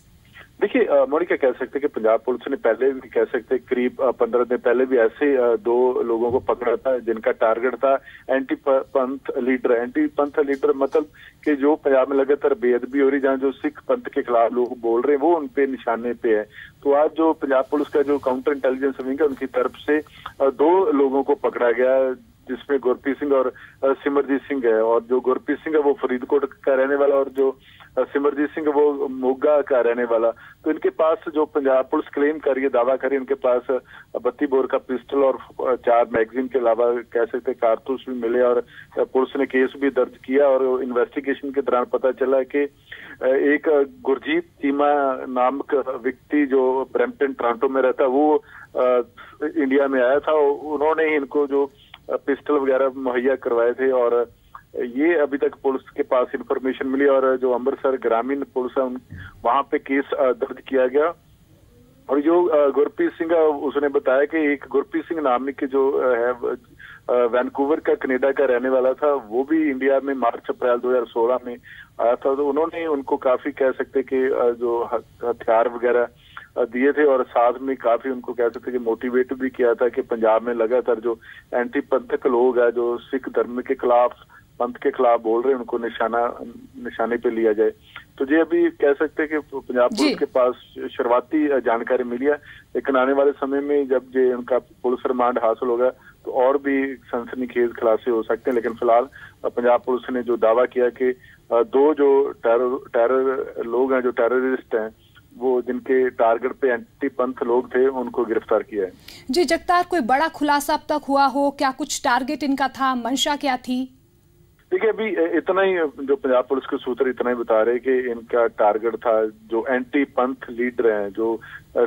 देखिए मोनिका, कह सकते कि पंजाब पुलिस ने पहले भी कह सकते करीब 15 दिन पहले भी ऐसे 2 लोगों को पकड़ा था, जिनका टारगेट था एंटी पंथ लीडर मतलब कि जो पंजाब में लगातार बेअदबी हो रही, जहाँ जो सिख पंथ के खिलाफ लोग बोल रहे हैं वो उन पे निशाने पे है। तो आज जो पंजाब पुलिस का जो काउंटर इंटेलिजेंस विंग है, उनकी तरफ से 2 लोगों को पकड़ा गया, जिसमें गुरप्रीत सिंह और सिमरजीत सिंह है। और जो गुरप्रीत सिंह है वो फरीदकोट का रहने वाला और जो सिमरजीत सिंह वो मोगा का रहने वाला। तो इनके पास जो पंजाब पुलिस क्लेम कर रही है, दावा कर रही है, इनके पास 32 बोर का पिस्टल और 4 मैगजीन के अलावा कह सकते कारतूस भी मिले और पुलिस ने केस भी दर्ज किया। और इन्वेस्टिगेशन के दौरान पता चला कि एक गुरजीत चीमा नामक व्यक्ति जो ब्रैम्पटन टोरंटो में रहता, वो इंडिया में आया था। उन्होंने ही इनको जो पिस्टल वगैरह मुहैया करवाए थे और ये अभी तक पुलिस के पास इंफॉर्मेशन मिली और जो अमृतसर ग्रामीण पुलिस है वहां पे केस दर्ज किया गया। और जो गुरप्रीत सिंह उसने बताया कि एक गुरप्रीत सिंह नाम के जो है वैनकूवर का कनाडा का रहने वाला था, वो भी इंडिया में मार्च-अप्रैल 2016 में आया था। तो उन्होंने उनको काफी कह सकते कि जो हथियार वगैरह दिए थे और साथ में काफी उनको कह सकते कि मोटिवेट भी किया था कि पंजाब में लगातार जो एंटी पंथक लोग है, जो सिख धर्म के खिलाफ पंथ के खिलाफ बोल रहे हैं, उनको निशाने पे लिया जाए। तो ये अभी कह सकते हैं कि पंजाब पुलिस के पास शुरुआती जानकारी मिली है, लेकिन आने वाले समय में जब ये उनका पुलिस रिमांड हासिल होगा तो और भी सनसनीखेज खुलासे हो सकते हैं। लेकिन फिलहाल पंजाब पुलिस ने जो दावा किया कि 2 जो टेरर लोग हैं, जो टेररिस्ट हैं, वो जिनके टारगेट पे एंटी पंथ लोग थे, उनको गिरफ्तार किया है। जी जगतार, कोई बड़ा खुलासा अब तक हुआ हो? क्या कुछ टारगेट इनका था, मंशा क्या थी? देखिए अभी इतना ही जो पंजाब पुलिस के सूत्र इतना ही बता रहे कि इनका टारगेट था जो एंटी पंथ लीडर हैं, जो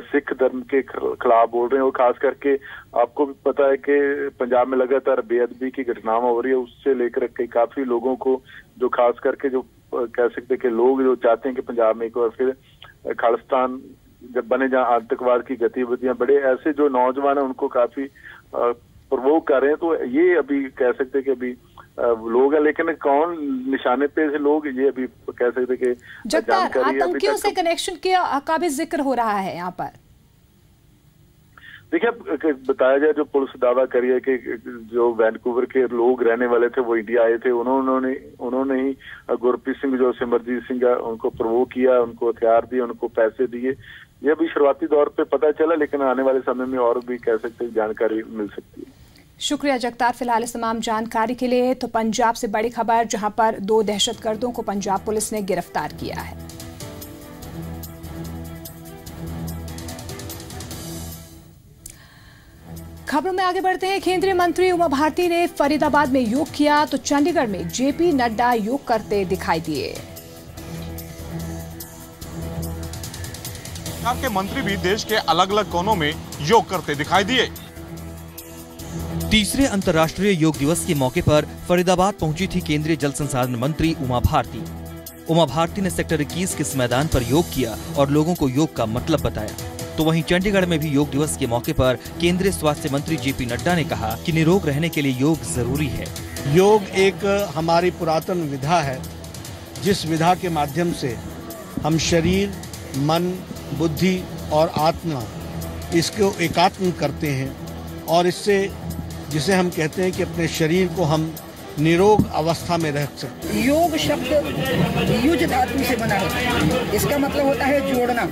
सिख धर्म के खिलाफ बोल रहे हैं। और खास करके आपको भी पता है कि पंजाब में लगातार बेअदबी की घटनाएं हो रही है, उससे लेकर के काफी लोगों को जो खास करके जो कह सकते कि लोग जो चाहते हैं कि पंजाब में एक बार फिर खालिस्तान जब बने, जहाँ आतंकवाद की गतिविधियां बड़े, ऐसे जो नौजवान हैं उनको काफी प्रवोक कर रहे हैं। तो ये अभी कह सकते कि अभी लोग हैं, लेकिन कौन निशाने पे से लोग, ये अभी कह सकते कि जानकारी आतंकियों से कनेक्शन का भी जिक्र हो रहा है यहाँ पर। देखिए बताया जाए, जो पुलिस दावा करी है कि जो वैनकूवर के लोग रहने वाले थे वो इंडिया आए थे, उन्होंने ही गुरप्रीत सिंह जो सिमरजीत सिंह है उनको प्रवोक किया, उनको हथियार दिए, उनको पैसे दिए। ये भी शुरुआती दौर पे पता चला, लेकिन आने वाले समय में और भी कह सकते जानकारी मिल सकती है। शुक्रिया जगतार फिलहाल इस तमाम जानकारी के लिए। तो पंजाब से बड़ी खबर, जहां पर 2 दहशतगर्दों को पंजाब पुलिस ने गिरफ्तार किया है। खबरों में आगे बढ़ते हैं। केंद्रीय मंत्री उमा भारती ने फरीदाबाद में योग किया, तो चंडीगढ़ में जेपी नड्डा योग करते दिखाई दिए। सरकार के मंत्री भी देश के अलग अलग कोनों में योग करते दिखाई दिए। तीसरे अंतर्राष्ट्रीय योग दिवस के मौके पर फरीदाबाद पहुंची थी केंद्रीय जल संसाधन मंत्री उमा भारती। उमा भारती ने सेक्टर 21 के इस मैदान पर योग किया और लोगों को योग का मतलब बताया। तो वहीं चंडीगढ़ में भी योग दिवस के मौके पर केंद्रीय स्वास्थ्य मंत्री जेपी नड्डा ने कहा कि निरोग रहने के लिए योग जरूरी है। योग एक हमारी पुरातन विधा है, जिस विधा के माध्यम से हम शरीर, मन, बुद्धि और आत्मा इसको एकात्म करते हैं और इससे जिसे हम कहते हैं कि अपने शरीर को हम निरोग अवस्था में रख सकते हैं। योग शब्द युज धातु से बना है, इसका मतलब होता है जोड़ना।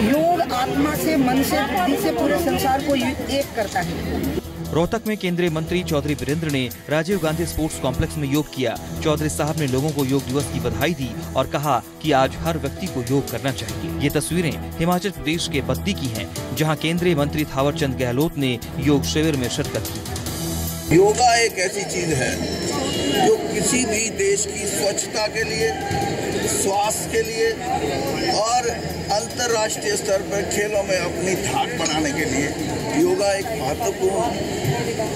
योग आत्मा से, मन से, बुद्धि से पूरे संसार को एक करता है। रोहतक में केंद्रीय मंत्री चौधरी वीरेंद्र ने राजीव गांधी स्पोर्ट्स कॉम्प्लेक्स में योग किया। चौधरी साहब ने लोगों को योग दिवस की बधाई दी और कहा कि आज हर व्यक्ति को योग करना चाहिए। ये तस्वीरें हिमाचल प्रदेश के बद्दी की हैं, जहां केंद्रीय मंत्री थावरचंद गहलोत ने योग शिविर में शिरकत की। योगा एक ऐसी चीज है जो किसी भी देश की स्वच्छता के लिए, स्वास्थ्य के लिए और अंतर्राष्ट्रीय स्तर पर खेलों में अपनी धाक बढ़ाने के लिए योगा एक महत्वपूर्ण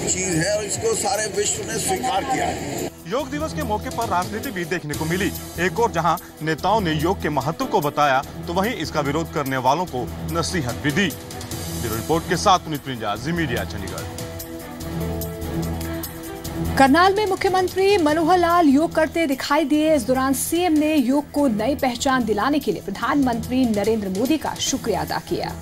चीज है और इसको सारे विश्व ने स्वीकार किया है। योग दिवस के मौके पर राजनीति भी देखने को मिली। एक और जहां नेताओं ने योग के महत्व को बताया, तो वहीं इसका विरोध करने वालों को नसीहत भी दी। ब्यूरो रिपोर्ट के साथ पुनीत प्रिंजा, जी मीडिया, चंडीगढ़। करनाल में मुख्यमंत्री मनोहर लाल योग करते दिखाई दिए। इस दौरान सीएम ने योग को नई पहचान दिलाने के लिए प्रधानमंत्री नरेंद्र मोदी का शुक्रिया अदा किया।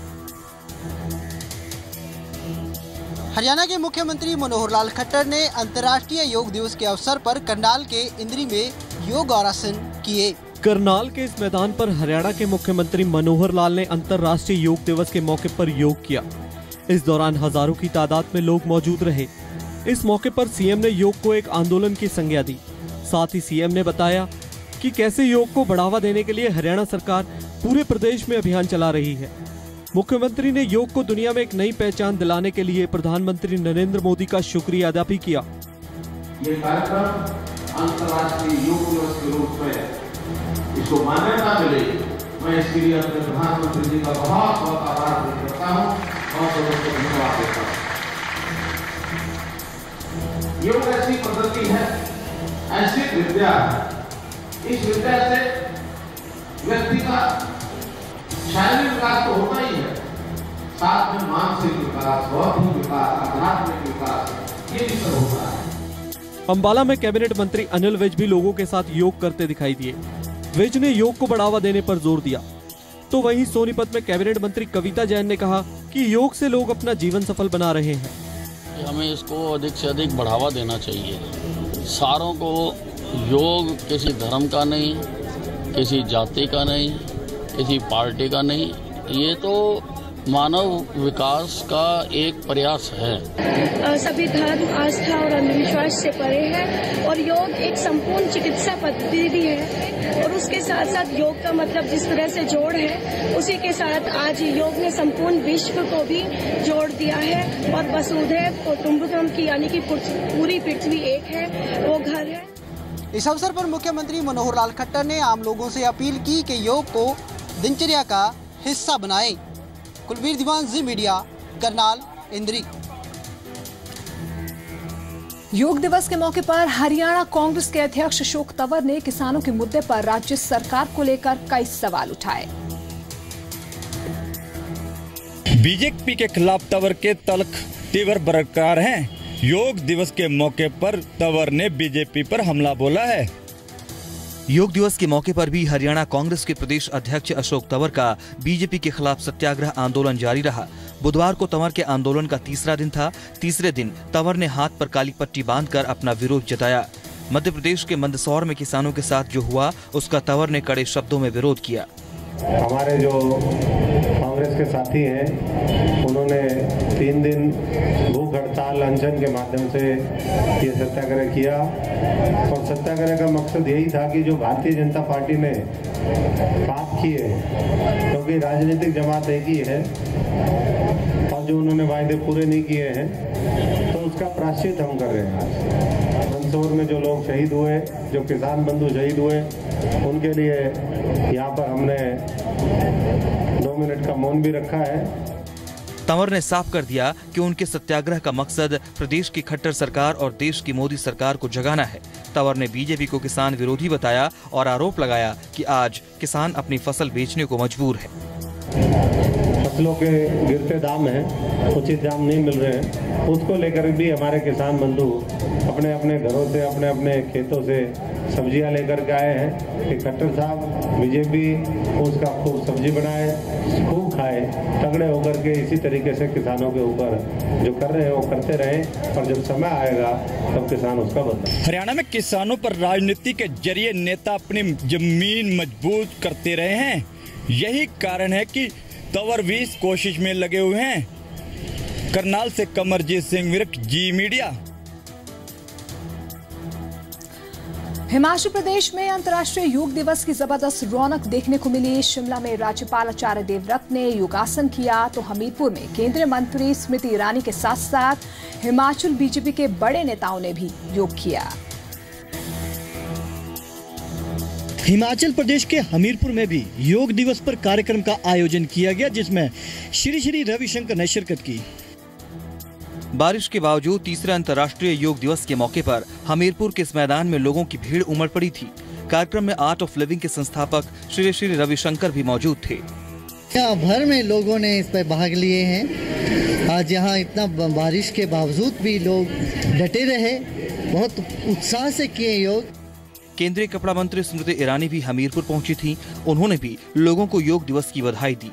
हरियाणा के मुख्यमंत्री मनोहर लाल खट्टर ने अंतर्राष्ट्रीय योग दिवस के अवसर पर करनाल के इंद्री में योग और आसन किए। करनाल के इस मैदान पर हरियाणा के मुख्यमंत्री मनोहर लाल ने अंतर्राष्ट्रीय योग दिवस के मौके पर योग किया। इस दौरान हजारों की तादाद में लोग मौजूद रहे। इस मौके पर सीएम ने योग को एक आंदोलन की संज्ञा दी। साथ ही सीएम ने बताया कि कैसे योग को बढ़ावा देने के लिए हरियाणा सरकार पूरे प्रदेश में अभियान चला रही है। मुख्यमंत्री ने योग को दुनिया में एक नई पहचान दिलाने के लिए प्रधानमंत्री नरेंद्र मोदी का शुक्रिया अदा भी किया। ये कार्यक्रम अंतर्राष्ट्रीय योग दिवस के रूप में इसको मान्यता मिले, मैं इसके लिए अपने प्रधानमंत्री जी का बहुत बहुत आभार व्यक्त करता हूँ और सबको धन्यवाद देता हूँ। योग ऐसी पद्धति है, ऐसी विद्या है, इस विद्या से व्यक्ति का शारीरिक विकास तो होता ही है, साथ में मानसिक विकास, बौद्धिक विकास, आध्यात्मिक विकास, ये भी सब होता है। अंबाला में कैबिनेट मंत्री अनिल विज भी लोगों के साथ योग करते दिखाई दिए। विज ने योग को बढ़ावा देने पर जोर दिया। तो वहीं सोनीपत में कैबिनेट मंत्री कविता जैन ने कहा कि योग से लोग अपना जीवन सफल बना रहे हैं। हमें इसको अधिक से अधिक बढ़ावा देना चाहिए। सारों को योग किसी धर्म का नहीं, किसी जाति का नहीं, किसी पार्टी का नहीं, ये तो मानव विकास का एक प्रयास है। सभी धर्म, आस्था और अंधविश्वास से परे है और योग एक संपूर्ण चिकित्सा पद्धति भी है और उसके साथ साथ योग का मतलब जिस तरह से जोड़ है, उसी के साथ आज योग ने संपूर्ण विश्व को भी जोड़ दिया है और वसुधैव कुटुंबकम की यानी कि पूरी पृथ्वी एक है, वो घर है। इस अवसर पर मुख्यमंत्री मनोहर लाल खट्टर ने आम लोगों से अपील की कि योग को दिनचर्या का हिस्सा बनाएं। कुलबीर दीवान, जी मीडिया, करनाल, इंद्री। योग दिवस के मौके पर हरियाणा कांग्रेस के अध्यक्ष अशोक तंवर ने किसानों के मुद्दे पर राज्य सरकार को लेकर कई सवाल उठाए। बीजेपी के खिलाफ तंवर के तल्ख तीव्र बरकरार हैं। योग दिवस के मौके पर तंवर ने बीजेपी पर हमला बोला है। योग दिवस के मौके पर भी हरियाणा कांग्रेस के प्रदेश अध्यक्ष अशोक तंवर का बीजेपी के खिलाफ सत्याग्रह आंदोलन जारी रहा। बुधवार को तंवर के आंदोलन का तीसरा दिन था। तीसरे दिन तंवर ने हाथ पर काली पट्टी बांधकर अपना विरोध जताया। मध्य प्रदेश के मंदसौर में किसानों के साथ जो हुआ, उसका तंवर ने कड़े शब्दों में विरोध किया। हमारे जो कांग्रेस के साथी हैं, उन्होंने 3 दिन भूख हड़ताल, अनशन के माध्यम से ये सत्याग्रह किया और सत्याग्रह का मकसद यही था कि जो भारतीय जनता पार्टी ने पाप किए, क्योंकि राजनीतिक जमात एक ही है और जो उन्होंने वायदे पूरे नहीं किए हैं, तो उसका प्रायश्चित हम कर रहे हैं। मंदसौर में जो लोग शहीद हुए, जो किसान बंधु शहीद हुए, उनके लिए यहाँ पर हमने 2 मिनट का मौन भी रखा है। तंवर ने साफ कर दिया कि उनके सत्याग्रह का मकसद प्रदेश की खट्टर सरकार और देश की मोदी सरकार को जगाना है। तंवर ने बीजेपी को किसान विरोधी बताया और आरोप लगाया कि आज किसान अपनी फसल बेचने को मजबूर है। फसलों के गिरते दाम हैं, उचित दाम नहीं मिल रहे हैं, उसको लेकर भी हमारे किसान बंधु अपने अपने घरों से, अपने अपने खेतों से सब्जियां लेकर के आए हैं कि खट्टर साहब बीजेपी उसका खूब सब्जी बनाए, खूब खाए, तगड़े होकर के इसी तरीके से किसानों के ऊपर जो कर रहे हैं वो करते रहें, और जब समय आएगा तब किसान उसका बदला। हरियाणा में किसानों पर राजनीति के जरिए नेता अपनी जमीन मजबूत करते रहे हैं। यही कारण है कि तंवर भी इस कोशिश में लगे हुए हैं। करनाल से कमरजीत सिंह विर्क, जी मीडिया। हिमाचल प्रदेश में अंतर्राष्ट्रीय योग दिवस की जबरदस्त रौनक देखने को मिली। शिमला में राज्यपाल आचार्य देवव्रत ने योगासन किया तो हमीरपुर में केंद्रीय मंत्री स्मृति ईरानी के साथ साथ हिमाचल बीजेपी के बड़े नेताओं ने भी योग किया। हिमाचल प्रदेश के हमीरपुर में भी योग दिवस पर कार्यक्रम का आयोजन किया गया, जिसमें श्री श्री रविशंकर ने शिरकत की। बारिश के बावजूद तीसरे अंतर्राष्ट्रीय योग दिवस के मौके पर हमीरपुर के इस मैदान में लोगों की भीड़ उमड़ पड़ी थी। कार्यक्रम में आर्ट ऑफ लिविंग के संस्थापक श्री श्री रविशंकर भी मौजूद थे। यहाँ भर में लोगों ने इस पर भाग लिए हैं। आज यहाँ इतना बारिश के बावजूद भी लोग डटे रहे, बहुत उत्साह से किए योग। केंद्रीय कपड़ा मंत्री स्मृति ईरानी भी हमीरपुर पहुंची थी। उन्होंने भी लोगों को योग दिवस की बधाई दी।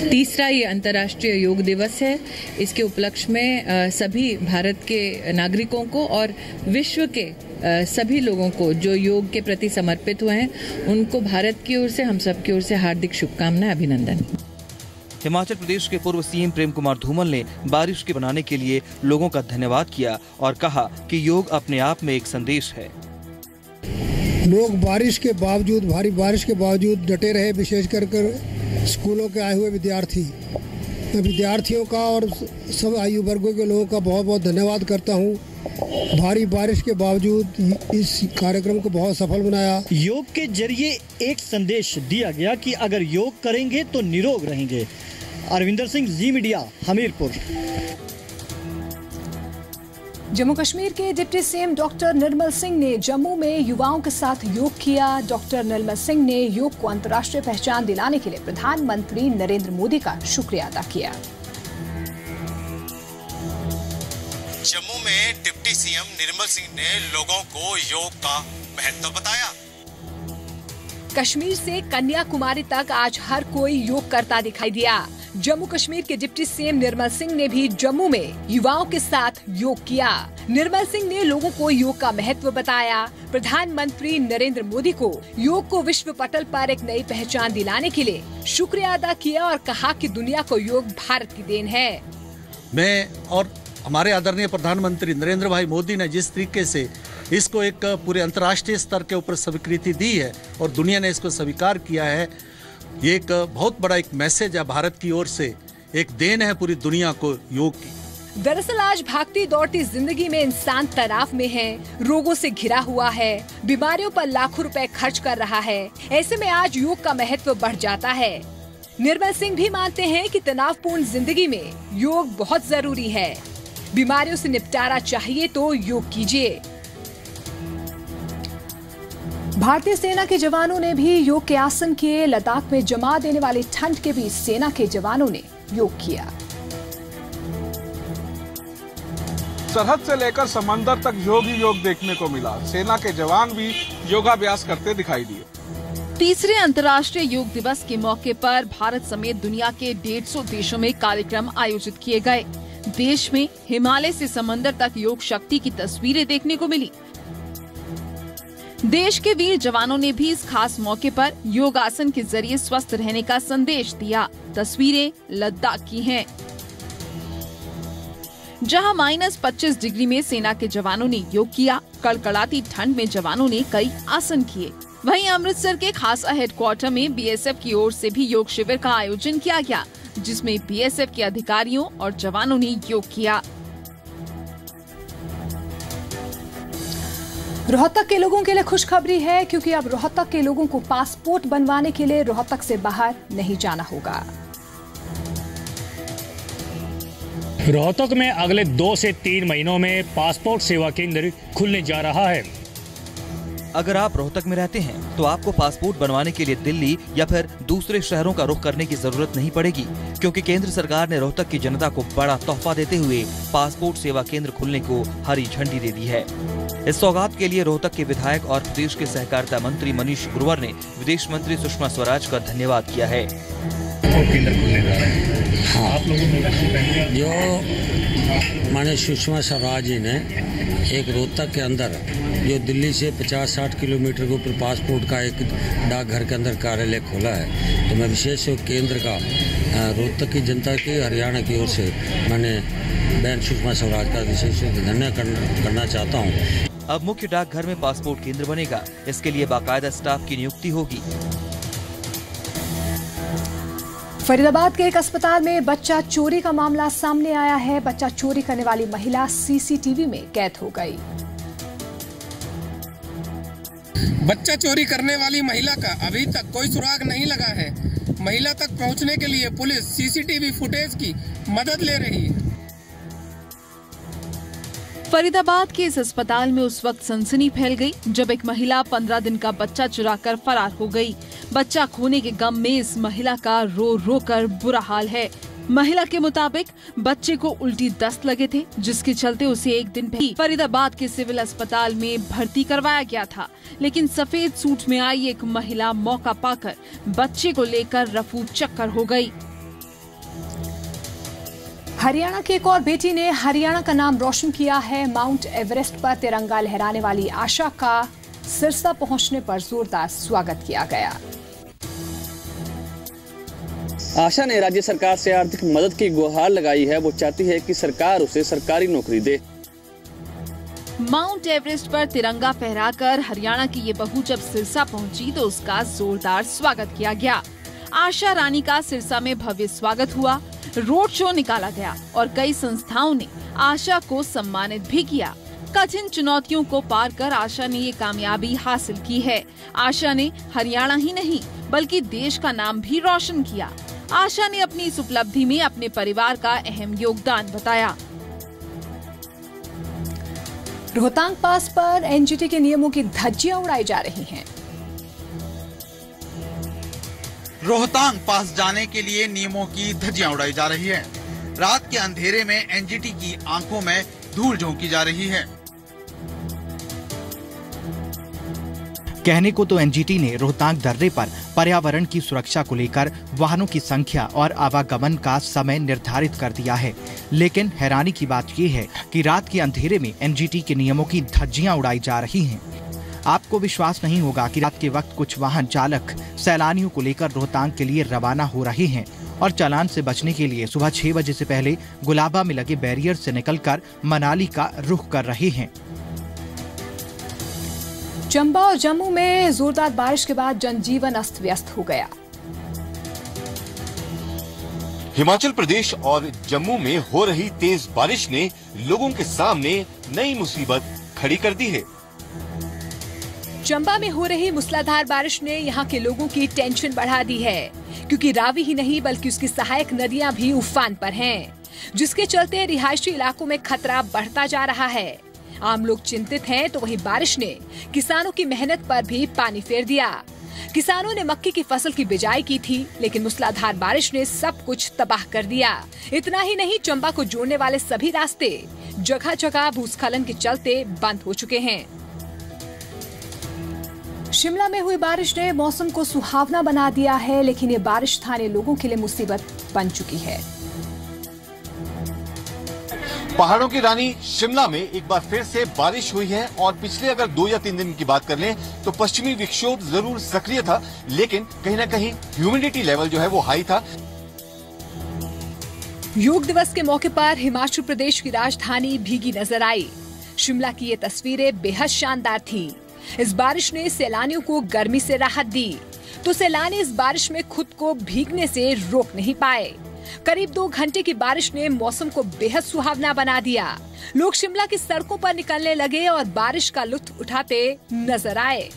तीसरा ये अंतर्राष्ट्रीय योग दिवस है। इसके उपलक्ष्य में सभी भारत के नागरिकों को और विश्व के सभी लोगों को जो योग के प्रति समर्पित हुए हैं, उनको भारत की ओर से, हम सब की ओर से हार्दिक शुभकामनाएं, अभिनंदन। हिमाचल प्रदेश के पूर्व सीएम प्रेम कुमार धूमल ने बारिश के बनाने के लिए लोगों का धन्यवाद किया और कहा कि योग अपने आप में एक संदेश है। लोग बारिश के बावजूद, भारी बारिश के बावजूद डटे रहे, विशेष कर स्कूलों के आए हुए विद्यार्थियों का और सब आयु वर्गों के लोगों का बहुत बहुत धन्यवाद करता हूं। भारी बारिश के बावजूद इस कार्यक्रम को बहुत सफल बनाया। योग के जरिए एक संदेश दिया गया कि अगर योग करेंगे तो निरोग रहेंगे। अरविंदर सिंह, जी मीडिया, हमीरपुर। जम्मू कश्मीर के deputy CM doctor Nirmal Singh ने जम्मू में युवाओं के साथ योग किया। डॉक्टर निर्मल सिंह ने योग को अंतर्राष्ट्रीय पहचान दिलाने के लिए प्रधानमंत्री नरेंद्र मोदी का शुक्रिया अदा किया। जम्मू में डिप्टी सीएम निर्मल सिंह ने लोगों को योग का महत्व बताया। कश्मीर से कन्याकुमारी तक आज हर कोई योग करता दिखाई दिया। जम्मू कश्मीर के डिप्टी सीएम निर्मल सिंह ने भी जम्मू में युवाओं के साथ योग किया। निर्मल सिंह ने लोगों को योग का महत्व बताया। प्रधानमंत्री नरेंद्र मोदी को योग को विश्व पटल पर एक नई पहचान दिलाने के लिए शुक्रिया अदा किया और कहा कि दुनिया को योग भारत की देन है। मैं और हमारे आदरणीय प्रधानमंत्री नरेंद्र भाई मोदी ने जिस तरीके से इसको एक पूरे अंतर्राष्ट्रीय स्तर के ऊपर स्वीकृति दी है और दुनिया ने इसको स्वीकार किया है, ये एक बहुत बड़ा एक मैसेज है भारत की ओर से, एक देन है पूरी दुनिया को योग की। दरअसल आज भागती दौड़ती जिंदगी में इंसान तनाव में है, रोगों से घिरा हुआ है, बीमारियों पर लाखों रुपए खर्च कर रहा है। ऐसे में आज योग का महत्व बढ़ जाता है। निर्मल सिंह भी मानते हैं कि तनावपूर्ण जिंदगी में योग बहुत जरूरी है। बीमारियों से निपटारा चाहिए तो योग कीजिए। भारतीय सेना के जवानों ने भी योग के आसन किए। लद्दाख में जमा देने वाली ठंड के बीच सेना के जवानों ने योग किया। सरहद से लेकर समंदर तक योग ही योग देखने को मिला। सेना के जवान भी योगाभ्यास करते दिखाई दिए। तीसरे अंतर्राष्ट्रीय योग दिवस के मौके पर भारत समेत दुनिया के 150 देशों में कार्यक्रम आयोजित किए गए। देश में हिमालय से समंदर तक योग शक्ति की तस्वीरें देखने को मिली। देश के वीर जवानों ने भी इस खास मौके पर योगासन के जरिए स्वस्थ रहने का संदेश दिया। तस्वीरें लद्दाख की हैं, जहां -25 डिग्री में सेना के जवानों ने योग किया। कड़कड़ाती ठंड में जवानों ने कई आसन किए। वहीं अमृतसर के खासा हेडक्वार्टर में बीएसएफ की ओर से भी योग शिविर का आयोजन किया गया, जिसमें बीएसएफ के अधिकारियों और जवानों ने योग किया। रोहतक के लोगों के लिए खुशखबरी है, क्योंकि अब रोहतक के लोगों को पासपोर्ट बनवाने के लिए रोहतक से बाहर नहीं जाना होगा। रोहतक में अगले 2 से 3 महीनों में पासपोर्ट सेवा केंद्र खुलने जा रहा है। अगर आप रोहतक में रहते हैं तो आपको पासपोर्ट बनवाने के लिए दिल्ली या फिर दूसरे शहरों का रुख करने की जरूरत नहीं पड़ेगी, क्योंकि केंद्र सरकार ने रोहतक की जनता को बड़ा तोहफा देते हुए पासपोर्ट सेवा केंद्र खुलने को हरी झंडी दे दी है। इस सौगात के लिए रोहतक के विधायक और प्रदेश के सहकारिता मंत्री मनीष ग्रोवर ने विदेश मंत्री सुषमा स्वराज का धन्यवाद किया है। केंद्र खुलने जा रहे हैं, आप लोगों ने जो माननीय सुषमा स्वराज जी ने एक रोहतक के अंदर जो दिल्ली से 50-60 किलोमीटर के ऊपर पासपोर्ट का एक डाकघर के अंदर कार्यालय खोला है, तो मैं विशेष केंद्र का रोहतक की जनता की, हरियाणा की ओर से मैंने बहन सुषमा स्वराज का विशेष धन्यवाद करना चाहता हूँ। अब मुख्य डाकघर में पासपोर्ट केंद्र बनेगा, इसके लिए बाकायदा स्टाफ की नियुक्ति होगी। फरीदाबाद के एक अस्पताल में बच्चा चोरी का मामला सामने आया है। बच्चा चोरी करने वाली महिला सीसीटीवी में कैद हो गई। बच्चा चोरी करने वाली महिला का अभी तक कोई सुराग नहीं लगा है। महिला तक पहुंचने के लिए पुलिस सीसीटीवी फुटेज की मदद ले रही है। फरीदाबाद के इस अस्पताल में उस वक्त सनसनी फैल गई जब एक महिला 15 दिन का बच्चा चुराकर फरार हो गई। बच्चा खोने के गम में इस महिला का रो रो कर बुरा हाल है। महिला के मुताबिक बच्चे को उल्टी दस्त लगे थे, जिसके चलते उसे एक दिन पहले फरीदाबाद के सिविल अस्पताल में भर्ती करवाया गया था, लेकिन सफेद सूट में आई एक महिला मौका पाकर बच्चे को लेकर रफू चक्कर हो गई। हरियाणा की एक और बेटी ने हरियाणा का नाम रोशन किया है। माउंट एवरेस्ट पर तिरंगा लहराने वाली आशा का सिरसा पहुंचने पर जोरदार स्वागत किया गया। आशा ने राज्य सरकार से आर्थिक मदद की गुहार लगाई है। वो चाहती है कि सरकार उसे सरकारी नौकरी दे। माउंट एवरेस्ट पर तिरंगा फहराकर हरियाणा की ये बहू जब सिरसा पहुंची तो उसका जोरदार स्वागत किया गया। आशा रानी का सिरसा में भव्य स्वागत हुआ, रोड शो निकाला गया और कई संस्थाओं ने आशा को सम्मानित भी किया। कठिन चुनौतियों को पार कर आशा ने ये कामयाबी हासिल की है। आशा ने हरियाणा ही नहीं बल्कि देश का नाम भी रोशन किया। आशा ने अपनी इस उपलब्धि में अपने परिवार का अहम योगदान बताया। रोहतांग पास पर एनजीटी के नियमों की धज्जियां उड़ाई जा रही हैं। रोहतांग पास जाने के लिए नियमों की धज्जियां उड़ाई जा रही है। रात के अंधेरे में एनजीटी की आंखों में धूल झोंकी जा रही है। कहने को तो एनजीटी ने रोहतांग दर्रे पर पर्यावरण की सुरक्षा को लेकर वाहनों की संख्या और आवागमन का समय निर्धारित कर दिया है, लेकिन हैरानी की बात यह है कि रात के अंधेरे में एनजीटी के नियमों की धज्जियां उड़ाई जा रही हैं। आपको विश्वास नहीं होगा कि रात के वक्त कुछ वाहन चालक सैलानियों को लेकर रोहतांग के लिए रवाना हो रहे हैं और चालान से बचने के लिए सुबह 6 बजे से पहले गुलाबा में लगे बैरियर से निकलकर मनाली का रुख कर रहे हैं। चंबा और जम्मू में जोरदार बारिश के बाद जनजीवन अस्त व्यस्त हो गया। हिमाचल प्रदेश और जम्मू में हो रही तेज बारिश ने लोगों के सामने नई मुसीबत खड़ी कर दी है। चंबा में हो रही मूसलाधार बारिश ने यहां के लोगों की टेंशन बढ़ा दी है, क्योंकि रावी ही नहीं बल्कि उसकी सहायक नदियां भी उफान पर हैं, जिसके चलते रिहायशी इलाकों में खतरा बढ़ता जा रहा है। आम लोग चिंतित हैं, तो वहीं बारिश ने किसानों की मेहनत पर भी पानी फेर दिया। किसानों ने मक्की की फसल की बिजाई की थी, लेकिन मूसलाधार बारिश ने सब कुछ तबाह कर दिया। इतना ही नहीं, चंबा को जोड़ने वाले सभी रास्ते जगह जगह भूस्खलन के चलते बंद हो चुके हैं। शिमला में हुई बारिश ने मौसम को सुहावना बना दिया है, लेकिन ये बारिश स्थानीय लोगों के लिए मुसीबत बन चुकी है। पहाड़ों की रानी शिमला में एक बार फिर से बारिश हुई है और पिछले अगर 2 या 3 दिन की बात कर लें तो पश्चिमी विक्षोभ जरूर सक्रिय था, लेकिन कहीं न कहीं ह्यूमिडिटी लेवल जो है वो हाई था। योग दिवस के मौके पर हिमाचल प्रदेश की राजधानी भीगी नजर आई। शिमला की ये तस्वीरें बेहद शानदार थी। इस बारिश ने सैलानियों को गर्मी से राहत दी, तो सैलानी इस बारिश में खुद को भीगने से रोक नहीं पाए। करीब 2 घंटे की बारिश ने मौसम को बेहद सुहावना बना दिया। लोग शिमला की सड़कों पर निकलने लगे और बारिश का लुत्फ उठाते नजर आए।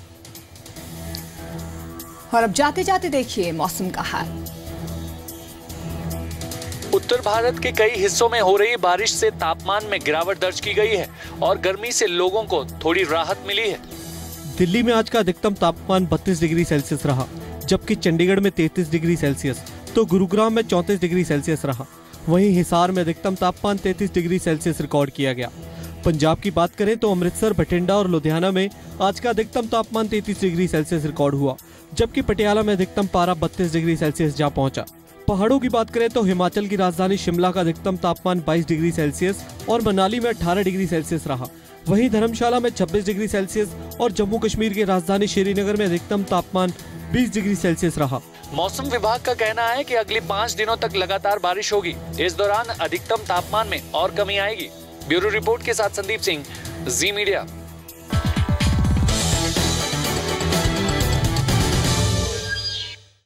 और अब जाते जाते देखिए मौसम का हाल। उत्तर भारत के कई हिस्सों में हो रही बारिश से तापमान में गिरावट दर्ज की गई है और गर्मी से लोगों को थोड़ी राहत मिली है। दिल्ली में आज का अधिकतम तापमान 32 डिग्री सेल्सियस रहा, जबकि चंडीगढ़ में 33 डिग्री सेल्सियस तो गुरुग्राम में 34 डिग्री सेल्सियस रहा। वहीं हिसार में अधिकतम तापमान 33 डिग्री सेल्सियस रिकॉर्ड किया गया। पंजाब की बात करें तो अमृतसर, बठिंडा और लुधियाना में आज का अधिकतम तापमान 33 डिग्री सेल्सियस रिकॉर्ड हुआ, जबकि पटियाला में अधिकतम पारा 32 डिग्री सेल्सियस जा पहुंचा। पहाड़ों की बात करें तो हिमाचल की राजधानी शिमला का अधिकतम तापमान 22 डिग्री सेल्सियस और मनाली में 18 डिग्री सेल्सियस रहा। वहीं धर्मशाला में 26 डिग्री सेल्सियस और जम्मू कश्मीर की राजधानी श्रीनगर में अधिकतम तापमान 20 डिग्री सेल्सियस रहा। मौसम विभाग का कहना है कि अगली 5 दिनों तक लगातार बारिश होगी। इस दौरान अधिकतम तापमान में और कमी आएगी। ब्यूरो रिपोर्ट के साथ संदीप सिंह, जी मीडिया।